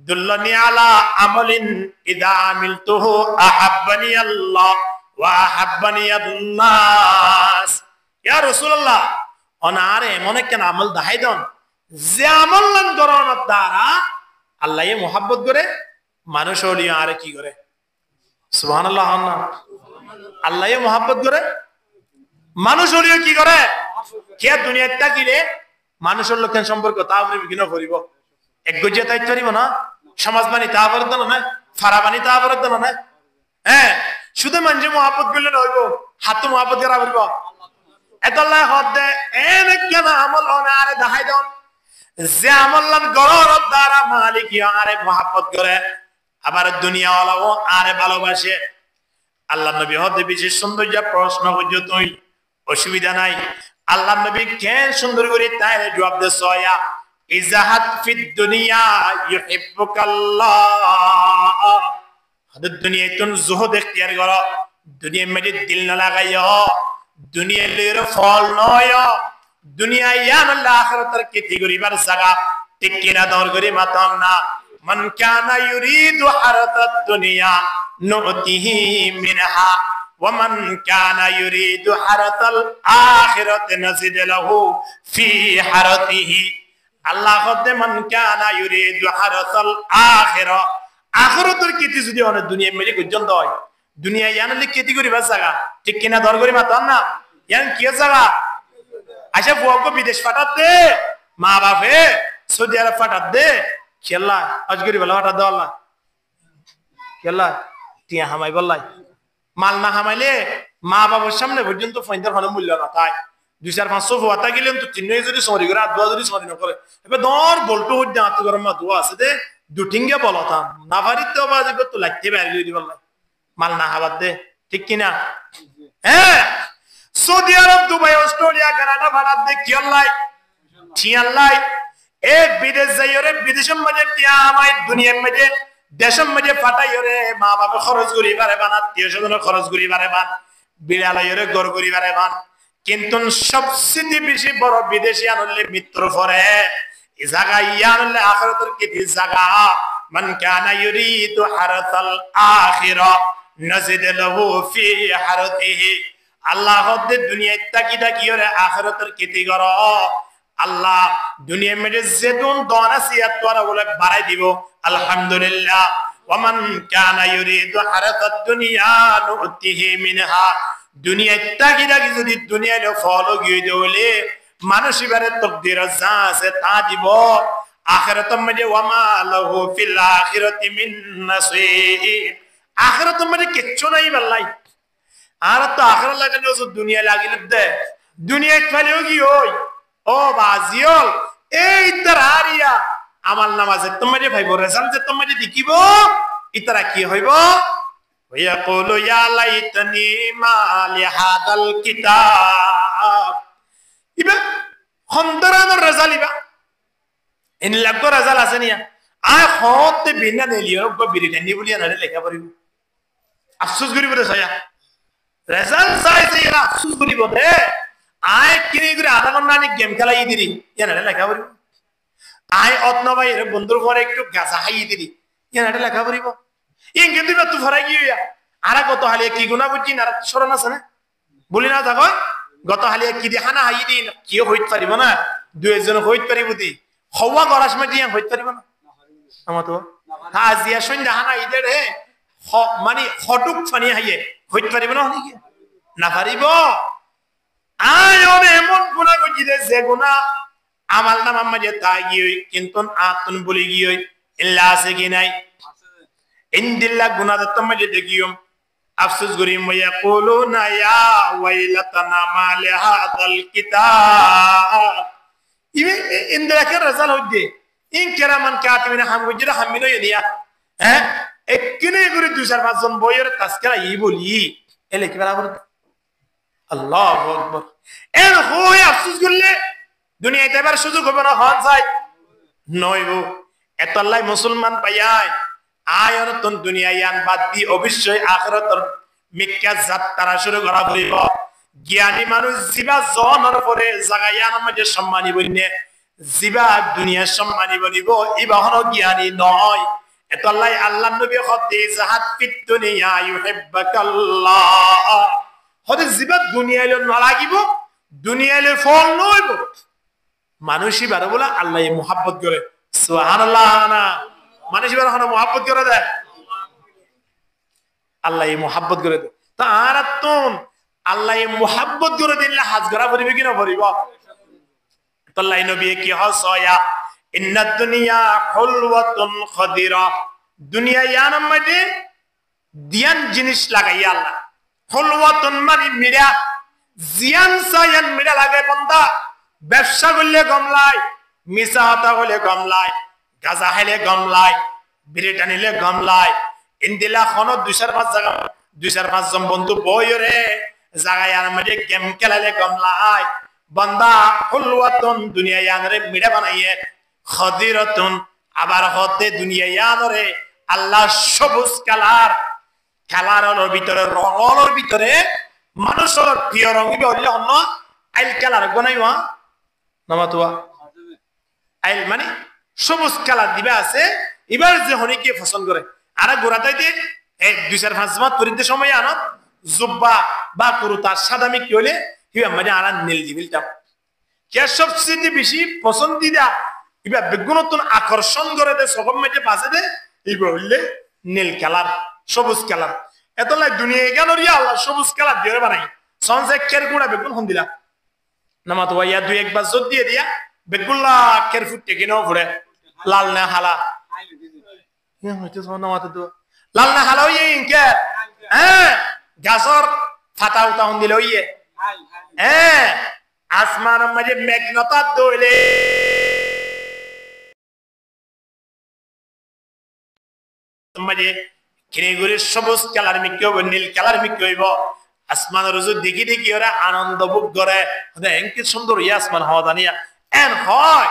দুল্লানি আলা আমালিন ইদা আমিলতুহু আহাব্বানি আল্লাহ ওয়া আহাব্বানি আন-নাস ইয়া রাসূলুল্লাহ অনারে মনে কেন আমল দেখাই দন যে আমল লান করানোর দ্বারা আল্লাহয়ে মোহাব্বত করে মানুষ হলিও আর কি করে সুবহানাল্লাহ আল্লাহয়ে মোহাব্বত করে মানুষ হলিও কি করে কে দুনিয়াতে থাকিলে মানুষের লোকের সম্পর্ক তা আপনি বিঘ্ন করিব এক গজিয়া তাই পারিব না সমাজ বাণী তা আবরত না ফারা বাণী তা আবরত না হ্যাঁ শুধু মানুষ মহাপত করলে নইব হাত মহাপত করা বলব এতলা হদ দে এনে কেন আমল আরে দেখাই দন যে আমল গরর দ্বারা মালিক আরে মহাপত করে আবার দুনিয়া ওলাও আরে ভালোবাসে আল্লাহ নবী হতে বিশেষ সৌন্দর্য প্রশ্ন করছো তুই অসুবিধা নাই আল্লাহ নবী কেন সুন্দর করে তাই জবাব দে সয়া ইজাহাত ফিদ দুনিয়া ইউহিব্বুকাল্লাহ হদে দুনিয়া তুন জুহদ ইখতিয়ার করো দুনিয়া মে দিল না লাগাইও দুনিয়া লের ফল নয় দুনিয়া ইয়ান আখিরাতের ক্যাটাগরিবার জায়গা ঠিক কিনা দর করে মাতাম না মান কানা ইউরিদু হারাতাদ দুনিয়া নুতিহি মিনহা ওয়া মান কানা ইউরিদু হারাতাল আখিরাতি নাজিদ লাহু ফি হারাতিহি আল্লাহ কদে মান কানা ইউরিদু হারাতাল আখিরা আখিরাতের কিতি যদি অনেক দুনিয়া মেরে পর্যন্ত হয় দুনিয়া ইয়ানলে ক্যাটাগরিবার জায়গা ঠিক কিনা দর করে মাতাম না ইয়ান কি জায়গা আচ্ছা বুয়াকে বিদেশ পাঠাত দে মা বাপে সৌদি আরব পাঠাত দে খেলা আজগরি বলা পাঠাত দে আল্লাহ খেলা টিয়া হামাই বললাই মাল না হামাইলে মা বাবার সামনে পর্যন্ত ফইন্দার হলে মূল্য না তাই 2-4-500 ফুয়াতা গেলেন তো তিন যদি সরি করে আর দোয়া যদি সরি না করে এবার দর বলটো হইতে আত্ম গরম মা দোয়া আছে দে দুটিঙ্গে বলতাম না পারিত বাজে তো লাগতে বাইরে দিই বললাই মাল না হাবাত দে ঠিক কিনা হ্যাঁ সৌদি আরব দুবাই অস্ট্রেলিয়া কানাডা ভারত দে কি আল্লাহ ঠিয়াল্লাই এ বিদেশ যাইরে বিদেশের মধ্যে টিয়া আমায় দুনিয়ার মধ্যে দেশের মধ্যে ফাটাইরে মা বাবা খরচ করি পারে বান আত্মীয় স্বজন খরচ করি পারে বান বিড়ালাইরে গর করি পারে বান কিন্তু সবচেয়ে বেশি বড় বিদেশি আনলে মৃত্যুর পরে এই জায়গা ইয়ানলে আখিরাতের কি জায়গা মান কানা ইউরিদু হারাতাল আখিরা নাজিদ লাহু ফি হারাতিহি আল্লাহ হদে দুনিয়ায় তাকি তাকি ওরে আখিরাতের কিতি করো আল্লাহ দুনিয়া মেরে যেদুন দন আছে তোরা বলে বাড়াই দিব আলহামদুলিল্লাহ ওয়া মান কানা ইউরিদু হারাতাদ দুনিয়া নুতিহি মিনহা দুনিয়ায় তাকি তাকি যদি দুনিয়ায় ফলো গিয়ে দেলে মানুষ এবারে তাকদীর যা আছে তা দিব আখিরাতের মধ্যে ওয়া মা লাহু ফিল আখিরাতি মিন নাসীব আখিরাতের মধ্যে কিচ্ছু নাই বল্লাই আর তো আখিরাত লাগানো দুনিয়া লাগিলে দে দুনিয়া খালিও কি হই ও বাজিওল এই তারারিয়া আমাল নামাজে তোমারে ভাইবো রেজাল্ট যে তোমারে দেখিব ইতারা কি হইব ইয়াকুলু ইয়া লাইতানি মা লিহাদাল কিতাব ইবা খন্দরানোর রেজাল্ট ইবা ইন লাগো রেজাল্ট আছে নিয়া আ হতে বিনা নেলিও গো বিরিটানি বলিয়া না লেখা পড়িব আফসোস করিব রে ছায়া রেজাল্ট চাইছে এরা আফসোস করিব দে আয় কিনে করে আধা ঘন্টা আমি গেম খেলাই দিলি ইয়ানাটা লেখা পড়িব আয় অত্ন ভাই বন্ধুর ঘরে একটু গাছা খাইয়ে দিলি ইয়ানাটা লেখা পড়িব ইন কিন্তু তো ফরাই গিয়া আর কত হালিয়া কি গুণা বুঝি না স্মরণ আছে না বলি না থাকো গত হালিয়া কি দেখা না হাই দিন কি হইতে পারিব না দুই একজন হইতে পারিব দি হওয়া গড়ার সময় দিয়ে হইতে পারিব না আমার তো আজিয়া সন্ধ্যা হানা ইদের হে মানে হটুক ফানি হাইয়ে হইতে পারিব না না পারিব আয় ওরে এমন গুনাহ করছি যে গুনাহ আমাল নাম মাঝে তাই গিয়ে কিন্তু আতুন বলি গিয়ে ইল্লা আছে কি নাই ইনদিল্লা গুনাহ তো মাঝে দেখিও আফসোস করি ময়া কুলুনা ইয়া ওয়াইলাতানা মা লিহাদাল কিতাব ইবে ইনদিল্লা কে রেজাল্ট হইছে ইন কিরামান কাতিবিনা হাম গুজরা হামিনো ইয়া হ্যাঁ একনে করে 2-4-5 জন বইয়ের তাসকিরা ই বলি এলে কি বরাবর আল্লাহু আকবার এর হয় আফসোস করলে দুনিয়াতে এবার সুযোগ হবে না হন চাই নয়গো এত আল্লাহ মুসলমান পাইয়ায় আয়ন তন দুনিয়া ইয়ান বাদ দি অবশ্যই আখিরাতের মিক্কা যাত্রা শুরু করা হইব জ্ঞানী মানুষ জিবা জনের পরে জায়গা ইয়ান মধ্যে সম্মানী বইনে জিবা দুনিয়ার সম্মানী বনিব ইবা হলো জ্ঞানী নয় এত আল্লাহ আল্লাহর নবী হতে জাহাত ফিদ দুনিয়া ইউহিব্বুকাল্লাহ হতে জিবা দুনিয়ায় না লাগিব দুনিয়ায় ফল নইব মানুষই বারে বলে আল্লাহ মুহাব্বত করে সুবহানাল্লাহ না মানুষ বারে হলো মুহাব্বত করে দেয় আল্লাহ মুহাব্বত করে দেয় তা আর তুন আল্লাহ মুহাব্বত করে দিলে হাজ করা পড়িবে কি না পড়িব তল্লাই নবী কি হসয়া ইন্নাদ দুনিয়া হুলওয়াতুন খাদিরা দুনিয়া ইয়ানাম মাঝে দিয়ান জিনিস লাগাই আল্লাহ হুলওয়াতুন মানে মিরা জিয়ান সায়ান মিরা লাগে বান্দা ব্যবসা করলে গমলায় মিছা হতা হলে গমলায় গাজা খাইলে গমলায় বিড়ি টানিলে গমলায় ইন্দিলা খন 2-5 জায়গা 2-5 জন বন্ধু বইরে জায়গায় আর মাঝে গেম খেলালে গমলায় বান্দা হুলওয়াতুন দুনিয়া ইয়ানরে মিরা বানাইয়ে খাদিরাতুন আবার হতে দুনিয়া ইয়ানরে আল্লাহ সবুজ কালার কালারের ভিতরে রঙের ভিতরে মানুষের প্রিয় রঙ হইলে অন্য আইল কালার গনাইওয়া নামাতুয়া আইল মানে সবুজ কালার দিবে আছে এবার যে হনিকে পছন্দ করে আর গোড়াতে দিয়ে এই 2-5 মাস পরিতে সময় আনো জুব্বা বা কুরতা সাদামি কি হলে হিবা মানে আর নীল দিবিলটা কে সবচেয়ে বেশি পছন্দিদা এবার বেগুনতুন আকর্ষণ করে দে সব মেটে পাশে দে এবার হইলে নীল কালার সবুজ কালার এতলাই দুনিয়া গেল রিয়া আল্লাহ সবুজ কালার দিয়ে বানাই সনসে কের গুড়া বেগুন হন দিলা নামাত ওয়া 2-1 বার জোর দিয়ে দিয়া বেগুল্লা কের ফুটে কিনো ঘুরে লাল না হালা হইতে নামাত তো লাল না হালা হইয়ে ইনকে হ্যাঁ গাছর ফাটা উতা হন দিলে হইয়ে হ্যাঁ আসমান মাঝে মেঘনতা দইলে মাঝে কিনেগুড়ি সবুজ কালার মিকি হইব নীল কালার মিকি হইব আসমানের রুজু দেখি দেখি ওরা আনন্দ ভোগ করে এনকি সুন্দর ইয়ে আসমান হওয়া জানিয়া এন হয়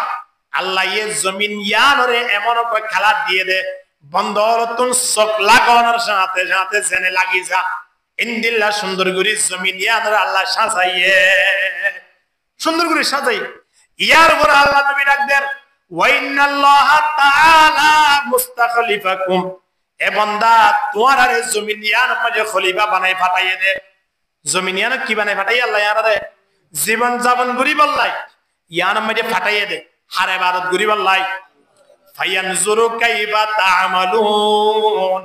আল্লাহ ইয়ে জমিন ইয়ানরে এমন খেলা দিয়ে দে বন্দরতুন চোখ লাগানোর সাথে সাথে জেনে লাগি যা ইন্দিল্লা সুন্দর করে জমিন ইয়ানরে আল্লাহ সাজাইয়ে সুন্দর করে সাজাই ইয়ার পরে আল্লাহ নবী ডাক দেন ওয়া ইন্নাল্লাহ তাআলা মুস্তাখলিফাকুম এ বান্দা তোমার আরে জমিনিয়ান মাঝে খলিফা বানাই ফাটাইয়ে দে জমিনিয়ান কি বানাই ফাটাই আল্লাহ ইয়ারে জীবন যাপন করি বললাই ইয়ান মাঝে ফাটাইয়ে দে হারে ইবাদত করি বললাই ফায়ানজুরু কাইফা তা'মালুন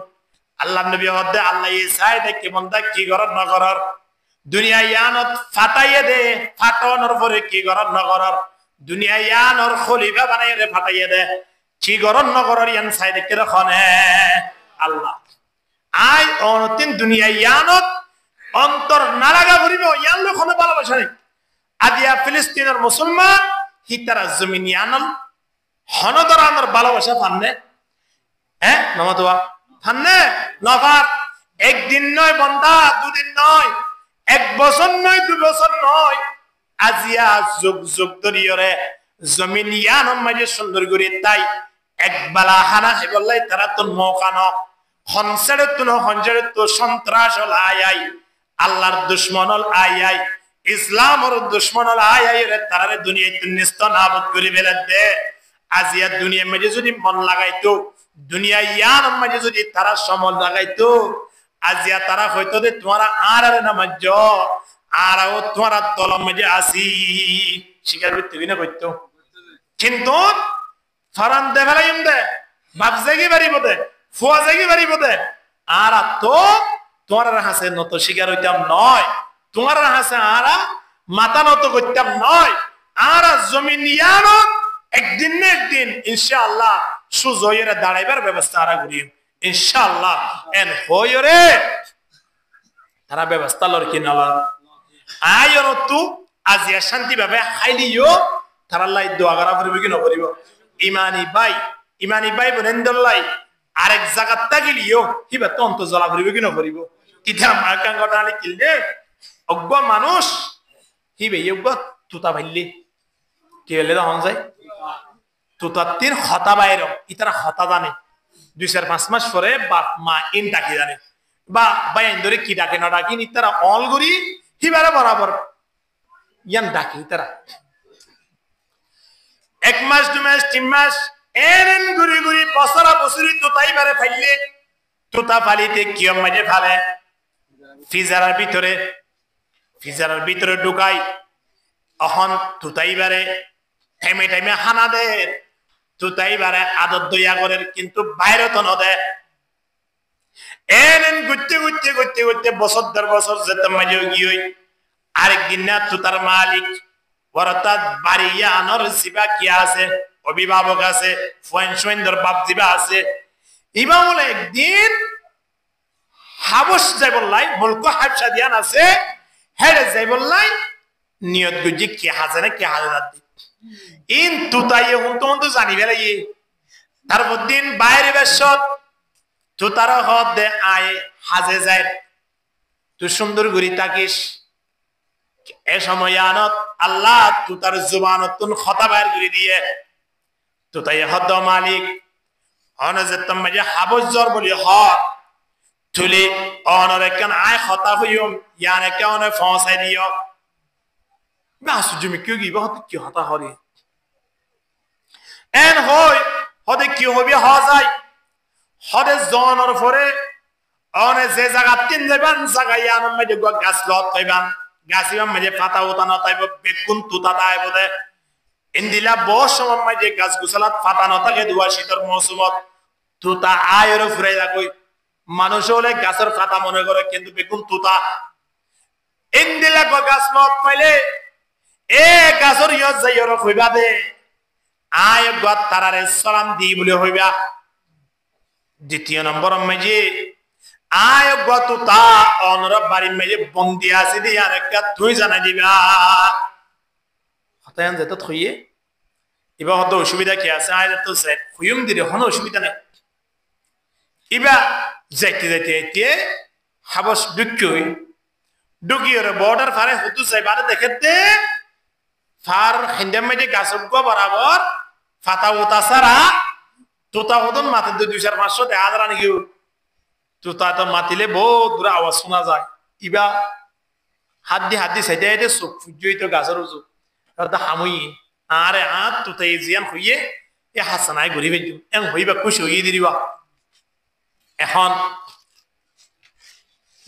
আল্লাহ নবী হদে আল্লাহ ইসাই দেখে বান্দা কি করার না করার দুনিয়া ইয়ানত ফাটাইয়ে দে ফাটানোর পরে কি করার না করার দুনিয়া ইয়ানর খলিফা বানাইয়ে দে ফাটাইয়ে দে কি করার না করার ইয়ান সাই দেখে রাখনে আল্লাহ আই অনতিন দুনিয়া ইয়ানত অন্তর নালাগা ভরিব ইয়ান লখনে ভালোবাসা নেই আদিয়া ফিলিস্তিনের মুসলমান হিতারা জমিন ইয়ানল হনদরানোর ভালোবাসা পাননে হ্যাঁ নামাতোয়া পাননে নফার একদিন নয় বান্দা দুদিন নয় 1 বছর নয় 2 বছর নয় আজিয়া যুগ যুগ ধরিয়রে জমিন ইয়ানম মাঝে সুন্দর করে তাই একবেলা হানা হেবল্লাই তারা তো মৌকানো হনসেড়ে তুনো হনসেড়ে তো সন্ত্রাস হল আই আল্লাহর দুশ্মন হল আই ইসলামর দুশ্মন হল আই রে তারারে দুনিয়াতে নিস্ত নাবুদ করে ফেলে দে আজিয়া দুনিয়া মাঝে যদি মন লাগাইতো দুনিয়া ইয়ান মাঝে যদি তারা সমল লাগাইতো আজিয়া তারা হয়তো দে তোমারা আর নামাজ আরও তোমারা দল মাঝে আসি স্বীকার করতে না করতো কিন্তু ফারান দে ফেলাইম দে বাপ জাগি বাড়ি বোধে ফুয়া জাগি বাড়ি বোধে আর তো তোমার হাসে নত শিকার হইতাম নয় তোমার হাসে আর মাথা নত করতাম নয় আর জমিন ইয়ানত একদিন না একদিন ইনশাআল্লাহ সুজয়ের দাঁড়াইবার ব্যবস্থা আর করিম ইনশাআল্লাহ এন হইরে তারা ব্যবস্থা লর কি না আয়র তু আজিয়া শান্তি ভাবে খাইলিও তারা লাই দোয়া করা করিব কি নকরিব ইমানি ভাই বোনেন্দলাই আরেক জায়গা তাগিলিও হিবা তো অন্ত জ্বলা করিব কি নকরিব কিতা মাকাং গটালি কিললে অজ্ঞ মানুষ হিবে অজ্ঞ তুতা ভাইলি কি হলে তখন যায় তুতা তিন হতা বাইর ইতারা হতা জানে 2-5 মাস পরে বাপ মা ইন ডাকি জানে বা বাইন ধরে কি ডাকে না ডাকি ইতারা অল করি হিবারে বরাবর ইয়ান ডাকি ইতারা 1 মাস 2 মাস 3 মাস এরেন গুরি গুরি বছরা বছরি তুতাই বারে ফাইলে তুতা ফালিতে কিয়ম মাঝে ফালে ফিজারের ভিতরে ঢুকাই অহন তুতাই বারে টাইমে টাইমে হানা দে তুতাই বারে আদত দইয়া করে কিন্তু বাইরে তো নদে এরেন গুটতে গুটতে গুটতে গুটতে বছর 10 বছর যেতে মাঝে গিয়ে আরেকদিন না তুতার মালিক অর্থাৎ বাড়িয়া আনর জিবা কি আছে অভিভাবক আছে ফয়েনশোয়েন্দর বাপ জিবা আছে ইবা বলে একদিন হাবস যাই বললাই মুলক হাবসা দিয়ান আছে হেড়ে যাই বললাই নিয়ত গুজি কি হাজারে কি হাজার ইন তুতাইয়ে হুন তো জানি বেলাই তারপর দিন বাইরে বেশত তুতার হদ দে আয় হাজে যায় তুই সুন্দর ঘুরি থাকিস এ সময় আনত আল্লাহ তুতার জুবানত তুন খতা বাইর করে দিয়ে তুতাই হদ মালিক অনজে তম্মে হাবস জর বলি হ তুলি অনরে কেন আয় খতা হইম ইয়ানে কেন ফসাই দিও মাসু জমি কিউ গিবা হত কি হতা হরি এন হই হদে কি হবি হ যায় হদে জনর পরে অনে যে জায়গা তিন যাবেন জায়গা ইয়ানোর মধ্যে গাছ লত কইবান গাছিবাম মধ্যে পাতা উতানো তাইব বেগুন তুতা তাইব দে ইন্দিলা বহু সময় মধ্যে গাছ গুছালাত পাতা নথাকে দুয়া শীতর মৌসুমত তুতা আয়ের ফুরাই যাকই মানুষ হলে গাছের পাতা মনে করে কিন্তু বেগুন তুতা ইন্দিলা গাছ লত পাইলে এ গাছর ইয়ত যাইর কইবা দে আয় গত তারারে সালাম দি বলে হইবা দ্বিতীয় নম্বর মধ্যে আয় গত তা অনর বাড়ি মেজে বন্দি আছে দি আর একটা তুই জানাই দিবা হতায়ান যেত থইয়ে ইবা হত অসুবিধা কি আছে আয় তো সে হুয়ুম দিরে হন অসুবিধা নাই ইবা যাইতে যাইতে যাইতে হাবস ডুকিয়ে বর্ডার ফারে হতু চাই বারে দেখতে ফার হিন্দাম মেজে গাছক বরাবর ফাতা উতা সারা তোতা হদন মাথা 200-500 দেখা যারা নাকি তুতা তো মাতিলে বহুত দূরে আওয়াজ শোনা যায় ইবা হাত দি সাইডে সাইডে চোখ ফুজই তো গাছের উজু তারপর হামুই আরে হাত তুতা এই জিয়ান হইয়ে এ হাসানাই ঘুরি বেজু এম হইবা খুশি হইয়ে দিবা এখন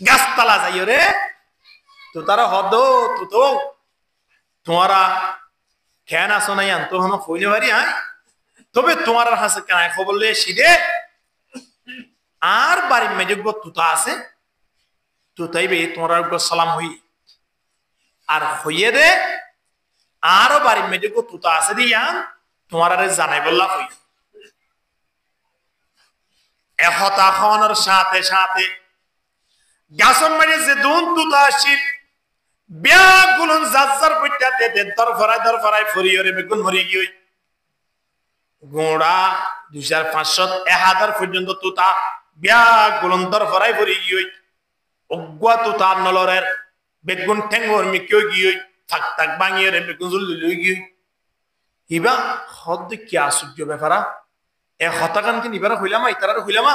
গাছতলা যাই রে তুতারা হদ তুতো তোমারা খেয়ান আসো নাই আন তো হনো হইলে পারি হ্যাঁ তবে তোমার হাসে কেন খবর লে সিদে আর বাড়ির মেজুগ তুতা আছে তুতাইবে তোমার সালাম হই আর হইয়ে দে আরো বাড়ির মেজুগ তুতা আছে দিয়া তোমার জানাই বললা হই এহতাখনের সাথে সাথে গাছন মাঝে যে দুন তুতা আসছিল ব্যাগুলন জাজ্জার বইটাতে দরফরাই ফরিয়রে বেগুন মরে গিয়ে গোড়া 2500-1000 পর্যন্ত তুতা ব্যাগুলন দরফরাই ফরি গিয়ে অজ্ঞা তুতা নলরের বেগুন ঠেঙ্গর মিকিও গিয়ে থাক থাক ভাঙিয়ে বেগুন লই গিয়ে ইবা হদ কি আশ্চর্য ব্যাপারা এ হতাকান কি নিবারা হইলামা ইতারার হইলামা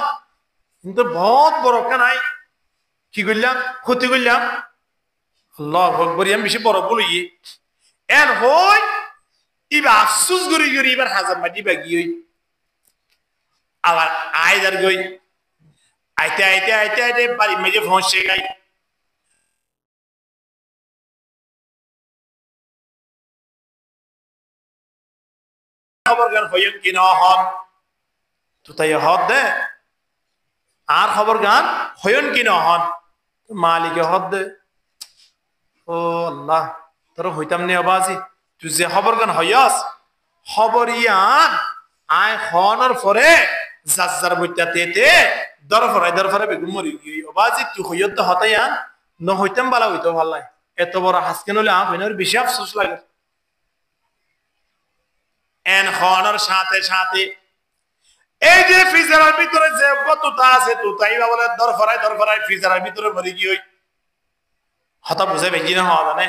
কিন্তু বহুত বড় কানাই কি করলাম ক্ষতি করলাম আল্লাহ আকবার আমি বেশি বড় বলি এন হই ইবা আফসোস করি এবার হাজার মাটি বাগি হই আবার আইদার গই আইতে বাড়ি মেজে পৌঁছে গাই খবর গান হইন কি না হন তো তাই হদ দে আর খবর গান হইন কি না হন মালিকে হদ দে ও আল্লাহ তোর হইতাম নে আবাজি তুই যে খবর গান হইয়াস খবর ইয়ান আয় হনর পরে জাজ্জার বইতাতে দরফরাই বেগুন মরি গই আবাজি তুই হইয়ত হতায়ান ন হইতাম বালা হইতো ভালাই এত বড় হাসকেন হলে আ হইনার বেশি আফসোস লাগে এন হনর সাথে সাথে এই যে ফ্রিজারের ভিতরে যে কতটা আছে তুতাই বলে দরফরাই ফ্রিজারের ভিতরে মরি গই হতা বুঝে বেজি না হওয়া জানে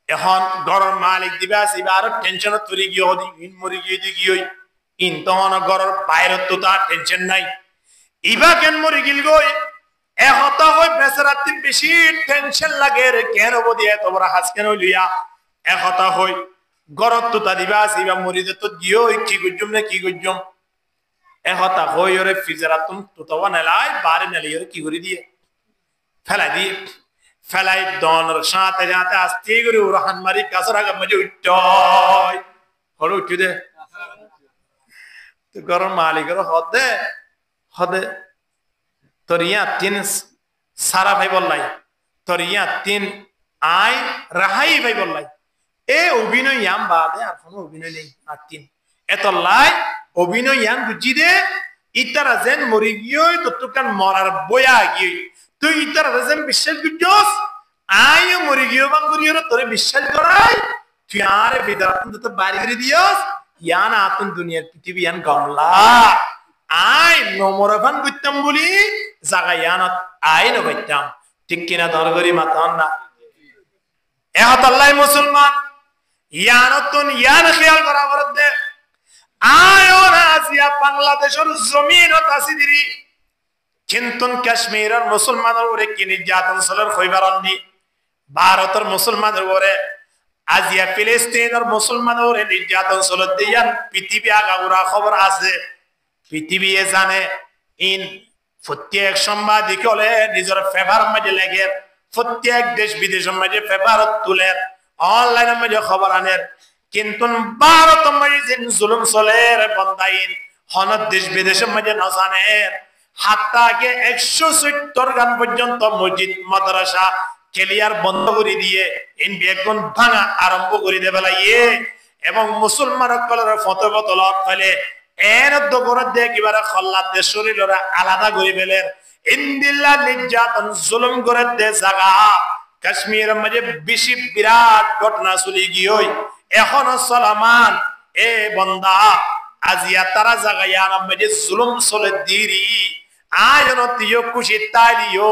এখন গরর মালিক দিবা সিবা আর টেনশন তরি গিয়ে হদি ইন মরি গিয়ে দি গিয়ে ইন তখন গরর বাইরে তো তার টেনশন নাই ইবা কেন মরি গিল গই এ হতা হই বেচারাতি বেশি টেনশন লাগে রে কেন বদি এত বড় হাস কেন লইয়া এ হতা হই গরর তো তা দিবা সিবা মরি দে তো গিয়ে কি গুজম না কি গুজম এ হতা হই ওরে ফিজারাতুম তো তওয়া নেলাই বারে নেলি ওরে কি করি দিয়ে ফেলা দিয়ে ফেলাই দনের সাথে সাথে আস্তে করে উড়ান মারি গাছের আগে মজে উঠয় হল উঠি দে তো গরম মালিকের হদে তোর ইয়া তিন সারা ভাই বললাই তোর ইয়া তিন আয় রাহাই ভাই বললাই এ অভিনয় ইয়াম বাদে আর কোনো অভিনয় নেই আতিন এত লাই অভিনয় ইয়াম বুঝি দে ইতারা যেন মরি গিয়ে ততক্ষণ মরার বয়া গিয়ে তুই ইতারা যেন বিশ্বাস করছস আইও মরি গিয়ে বাঙ্গুরিও তোরে বিশ্বাস করাই তুই আরে বেদারাতন তো বাড়ি করে দিয়স ইয়ান আতুন দুনিয়ার পৃথিবী ইয়ান গামলা আই নমরফান করতাম বলি জায়গা ইয়ানত আই নবাইতাম ঠিক কিনা দরগরি মাতান না এহত আল্লাহ মুসলমান ইয়ানতুন ইয়ান খেয়াল করা বরদে আয়ো না আসিয়া বাংলাদেশের জমিনত আসিদিরি কিন্তু কাশ্মীরের মুসলমানের উপরে কি নির্যাতন চলের হইবারনি ভারতের মুসলমানের উপরে আজিয়া ফিলিস্তিনের মুসলমানের উপরে নির্যাতন চলত দিয়ান পৃথিবী আগাগোড়া খবর আছে পৃথিবী জানে ইন প্রত্যেক সাংবাদিক হলে নিজের ফেভার মাঝে লেগে প্রত্যেক দেশ বিদেশের মাঝে ফেভার তুলে অনলাইনের মাঝে খবর আনের কিন্তু ভারত মাঝে যে জুলুম চলে বন্দাইন হন দেশ বিদেশের মাঝে না জানে হাত্তাকে 170 গান পর্যন্ত মসজিদ মাদ্রাসা ক্লিয়ার বন্ধ করে দিয়ে ইন বেগুন ভাঙা আরম্ভ করে দেবে লাগিয়ে এবং মুসলমান সকলের ফতোয়া তলব ফেলে এর দগরত দিয়ে কিবারে খল্লাতে শরীররা আলাদা করে ফেলেন ইন্দিল্লা নির্যাতন জুলুম করে দে জায়গা কাশ্মীরের মাঝে বেশি বিরাট ঘটনা চলে গিয়ে এখনো চলমান এ বন্দা আজিয়া তারা জায়গায় আর মাঝে জুলুম চলে দিরি আয়ন তিয় খুশি তাইলিও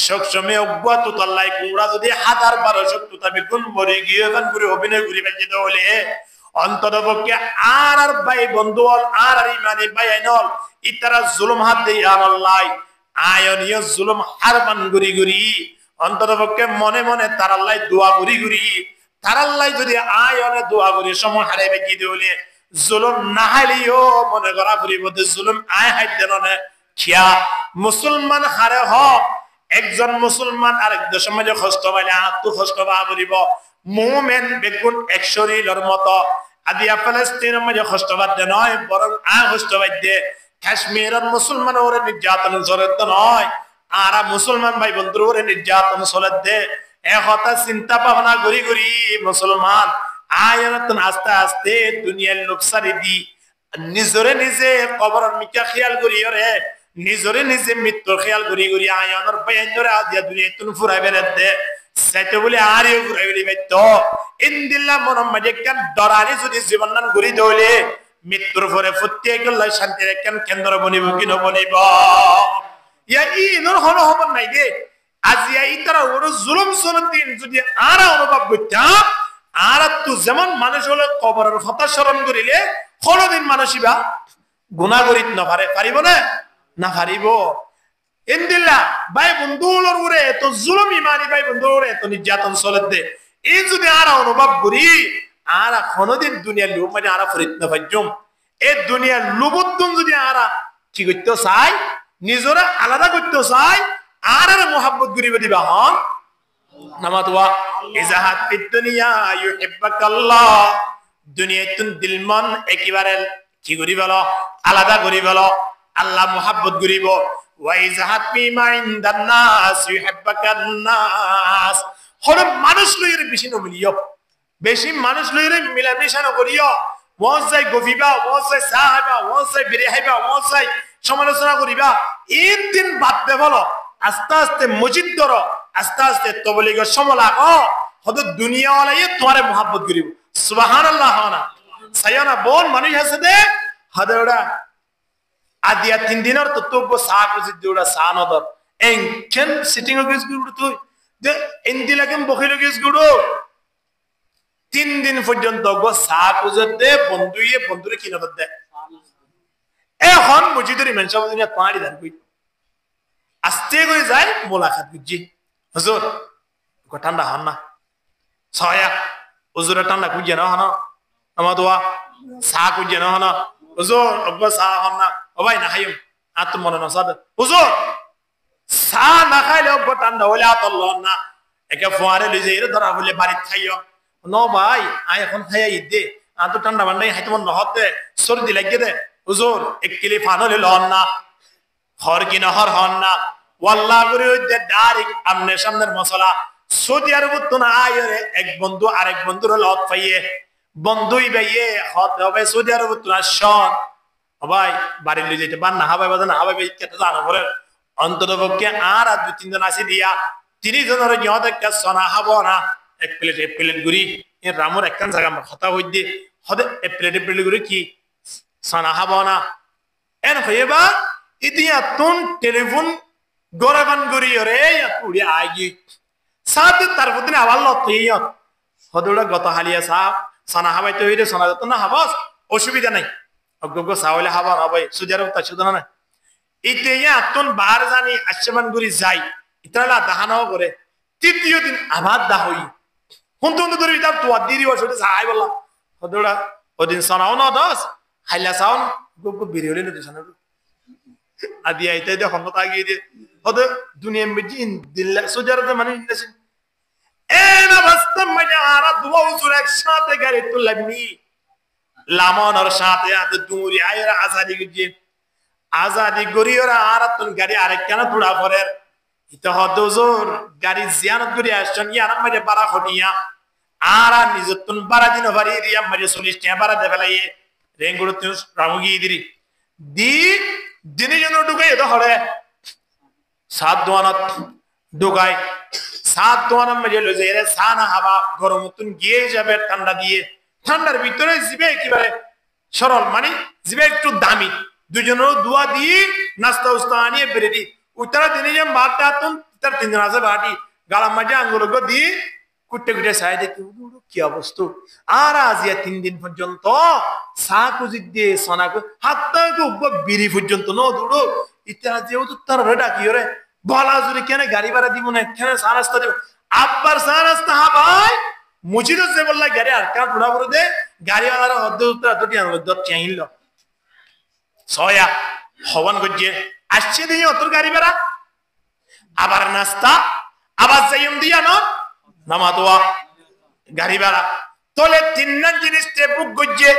সবসময় অজ্ঞাত তল্লাই কুমড়া যদি 1000-1200 বেগুন মরে গিয়ে গান করে অভিনয় করে বেঁচে হলে অন্তত পক্ষে আর ভাই বন্ধু আর ইমানি ভাই আইনল ইতারা জুলুম হাত দিয়ে আল্লাহ আয়নীয় জুলুম হারবান গুরি গুরি অন্তত পক্ষে মনে মনে তার আল্লাহ দোয়া গুরি গুরি তার আল্লাহ যদি আয়নে দোয়া গুরি সময় হারে বেঁচে দিলে জুলুম না হাইলিও মনে করা ফুরিব জুলুম আয় হাইতে ননে খিয়া মুসলমান হারে হ একজন মুসলমান আরেক সমাজে কষ্ট পাইলে আত্ম কষ্ট পাওয়া ফুরিব মুমেন বেগুন একশরীর মতো আদিয়া ফিলিস্তিনের মাঝে কষ্ট পাতে নয় বরং কষ্ট পাইতে কাশ্মীরের মুসলমান ওরে নির্যাতন চলে নয় আর মুসলমান ভাই বন্ধুর ওরে নির্যাতন চলে দে একতা চিন্তা ভাবনা করি করি মুসলমান আয়নতন আস্তে আস্তে দুনিয়ার লোকসারি দি নিজরে নিজে কবরের মিকা খেয়াল করি রে নিজরে নিজে মৃত্যুর খেয়াল করি করি আয়নের পায়নরে আদিয়া দুনিয়াতুন ফুরাই বেরে দে সেটা বলে আরিও ঘুরাই বলি বাইতো ইন্দিল্লা মনের মাঝে কেন ডরানি যদি জীবন নান ঘুরি দৌলে মৃত্যুর পরে প্রত্যেক শান্তির কেন কেন্দ্র বনিব কি নবনিব ইয়া ইনর হন হবন নাই দে আজিয়া ইতারা ওর জুলুম সনতিন যদি আরা অনুভব করতাম আর তো যেমন মানুষ হলে কবরের কথা স্মরণ করিলে কোনদিন মানুষইবা গুনাহ করিত না পারিব না না পারিব ইন্দিল্লা ভাই বন্ধুর উপরে এত জুলুম ইমানি ভাই বন্ধুর উপরে এত নির্যাতন চলে দে এই যদি আরা অনুভব করি আর কোনদিন দুনিয়ার লোক মানে আরা ফরিত না পাইজম এই দুনিয়ার লোভদ্দম যদি আরা কি করতে চাই নিজরা আলাদা করতে চাই আর মোহাব্বত করিবে দিবা হন নামাতওয়া ইজাহাত ফিদ দুনিয়া ইউহিব্বুকাল্লাহ দুনিয়াতুন দিলমন একেবারে কি করি বলো আলাদা করি বলো আল্লাহ মোহাব্বত করিব ওয়া ইজাহাত ফিমা ইনদান নাস ইউহিব্বুকান নাস হর মানুষ লইরে বেশি নমিলিও বেশি মানুষ লইরে মিলামিশা নকরিও ওয়াজাই গফিবা ওয়াজাই সাহাবা ওয়াজাই বিরিহাইবা ওয়াজাই সমালোচনা করিবা এই দিন বাদ দে বলো আস্তে আস্তে মসজিদ ধরো আস্তে আস্তে তবলিগের সমলা হয়তো দুনিয়া ওয়ালাই তোমারে মোহাব্বত করিব সুবহানাল্লাহ না সায়না বোন মানুষ আছে দে হাদে ওরা আদিয়া 3 দিনের তো তোগো সাক মসজিদ ওরা সানদর এনকেন সিটিং অগিস গুড় তুই যে ইন্দিলাকেম বখিল অগিস গুড় 3 দিন পর্যন্ত গো সাক উজত দে বন্ধুয়ে বন্ধুরে কিনত দে এখন মসজিদের ইমাম সাহেব দুনিয়া পাড়ি দান কই আস্তে করে যায় মোলাকাত বুঝি হুজুর গো ঠান্ডা হন না ছয়া হুজুরে ঠান্ডা কুজে না হন আমা দোয়া সা কুজে না হন হুজুর অব্বা সা হন না ও ভাই না খাইম আত মনে না সাদ হুজুর সা না খাইলে অব্বা ঠান্ডা হলে আত লন না একে ফোয়ারে লই যাই ধরা বলে বাড়ি খাইও ন ভাই আই এখন খাইই দে আত ঠান্ডা বান্দাই হাইতে মন নহতে সর্দি লাগে দে হুজুর এক কিলি ফানলে লন না হর কি না হর হন না ওয়াল্লাহ করে দে ডাইরেক্ট আমনে সামনের মশলা সৌদি আরব তো না আয়রে এক বন্ধু আরেক বন্ধুর লত পাইয়ে বন্ধুই ভাইয়ে হত হবে সৌদি আরব তো না শন ভাই বাড়ি লই যেতে বান না হাবাই বাজান হাবাই ভাই কেটে জানা পরে অন্ততপক্ষে আর 2-3 জন আসি দিয়া 3 জনের নিয়ত একটা সোনা হাবো না এক প্লেট গুড়ি এ রামর একখান জায়গা কথা হই দিয়ে হদে এক প্লেট গুড়ি কি সোনা হাবো না এন হইবা ইতিয়া তুন টেলিফোন গরাবান গুড়ি রে পুড়ি আইগি সাত তার প্রতি আবার লতিয় হদুড়া গত হালিয়া সাপ সোনা হাবাই তো হইরে সোনা যত না হাবস অসুবিধা নাই অজ্ঞ সাহলে হাবা না ভাই সুজারও তা শুধু না ইতিয়া তুন বার জানি আশমান গুড়ি যাই ইতালা দাহানাও করে তৃতীয় দিন আবার দাহই হুন তুন ধরে ইতা তো দিরি বসে যাই বললা হদুড়া ওদিন সোনাও না দস হাইলা সাউন গগু বিরিওলে নদী সোনা আদি আইতে দেখো কথা গিয়ে দে হদ দুনিয়া মিজিন দিল্লা সুজারতে মানে ইন্দাসিন এই অবস্থা মানে আর দুয়া উসুর একসাথে গাড়ি তুললাবনি লামনের সাথে এত দূরে আয়ের আজাদি গিয়ে আজাদি গরিয়রা আর তুন গাড়ি আরেক কেন তুড়া পরের ইতো হদজোর গাড়ি জিয়ানত করি আসছেন ইয়ার মাঝে বাড়া খটিয়া আর নিজতুন বাড়া দিন ভারি রিয়া মাঝে 40 টাকা বাড়া দেবেলাই রেঙ্গুড় তুই রামুগি দিরি দি দিনে যেন ঢুকাই তো হরে সাত দোয়ানত ঢুকাই সাত দোয়ানের মাঝে লজে এর সানা হাওয়া গরম তুন গিয়ে যাবে ঠান্ডা দিয়ে ঠান্ডার ভিতরে জিবে একেবারে সরল মানে জিবে একটু দামি দুজনের দোয়া দিয়ে নাস্তা উস্তা আনিয়ে বেড়ে দি উত্তরা দিনে যে মারটা তুন তার 3 জন আছে বাটি গালাম মাঝে আঙ্গুলকে দিয়ে কুটে কুটে সাই দেখি কি অবস্থা আর আজিয়া 3 দিন পর্যন্ত সাকুজি দিয়ে সোনাকে হাতটাকে বিড়ি পর্যন্ত ন দুড়ো ইত্যাদি যেহেতু তার রেডা কি রে বলা জুড়ে কেন গাড়ি ভাড়া দিব না কেন সারাস্তা দেব আব্বার সারাস্তা হা ভাই মুজিদ যে বললা গাড়ি আর কান পুরা পুরো দে গাড়িওয়ালার অর্ধ দুটি আনন্দ চাইল সয়া হবন গজ্জে আসছে দিয়ে অত গাড়ি ভাড়া আবার নাস্তা আবার যাইম দিয়া ন নামাতোয়া গাড়ি ভাড়া তোলে 3 জিনিস বুক গজ্জে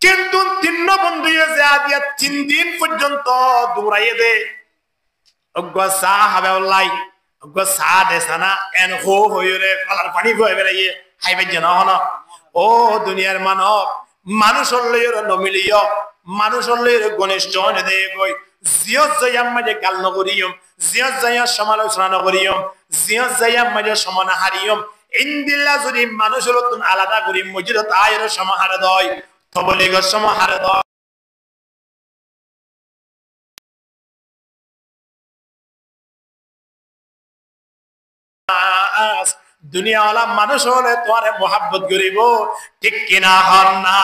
কিন্তু 3 বন্ধু যে আদিয়া 3 দিন পর্যন্ত দৌড়াইয়ে দে অজ্ঞ সা হবে ওলাই অজ্ঞ সা দেসানা এন হো হইরে কলার পানি হয়ে বেড়াইয়ে হাইবে যেন হন ও দুনিয়ার মানব মানুষের লইয়ের নমিলিয় মানুষের লইয়ের ঘনিষ্ঠ হনে দে গই জিয়ত যাইয়াম মাঝে গাল নগরিয়ম জিয়ত যাইয়া সমালোচনা নগরিয়ম জিয়ত যাইয়াম মাঝে সমানা হারিয়ম ইন্দিল্লা যদি মানুষের তুন আলাদা করি মজিদত আয়ের সমাহার দয় তবলিগর সমাহার দয় দুনিয়াওয়ালা মানুষ হলে তোমার মোহাব্বত করিব ঠিক কিনা হন না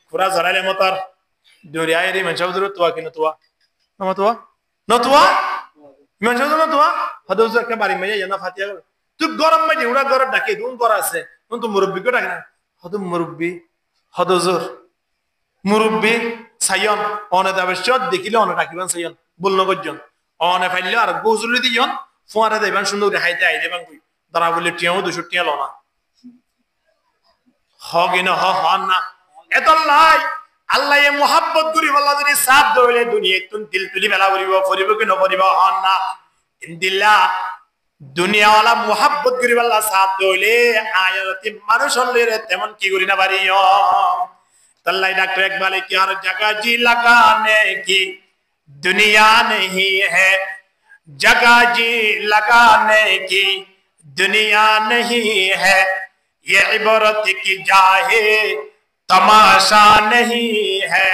পুরা জড়াইলে মতার দরিয়ায় রে মানুষ তোয়া কিনা তোয়া নতুয়া নতুয়া মানুষ নতুয়া হদৌজ একটা বাড়ি মাইয়া জানা ফাতিয়া গেল তুই গরম মাঝে উড়া গরম ডাকে তুমি করা আছে তো মুরব্বীকে ডাকে না হদ মুরব্বী হদৌজর মুরব্বী সাইয়ন অনে আবশ্যক দেখিলে অনে ডাকিবেন সাইয়ন বলল গজন অনে ফাইলে আর গজুলি দিয়ন ফোয়ারে দেবেন সুন্দর হাইতে আই দেবেন কই দাঁড়া বলে টিয়াও 200 টিয়া লনা হগিন হন না এত লাই আল্লাহ এ মোহাব্বত করি আল্লাহ যদি সাথ দইলে দুনিয়ায় তুন দিল তুলি বেলা করিব ফরিব কি নকরিব হন না ইনদিল্লাহ দুনিয়াওয়ালা মোহাব্বত করি আল্লাহ সাথ দইলে আয়াতি মানুষ হলে তেমন কি করি না পারিও আল্লাহ ডাক্তার একবারে কি আর জায়গা জি লাগানে কি দুনিয়া नहीं है जगह जी लगाने की दुनिया नहीं है ये इबरत की जाहे तमाशा नहीं है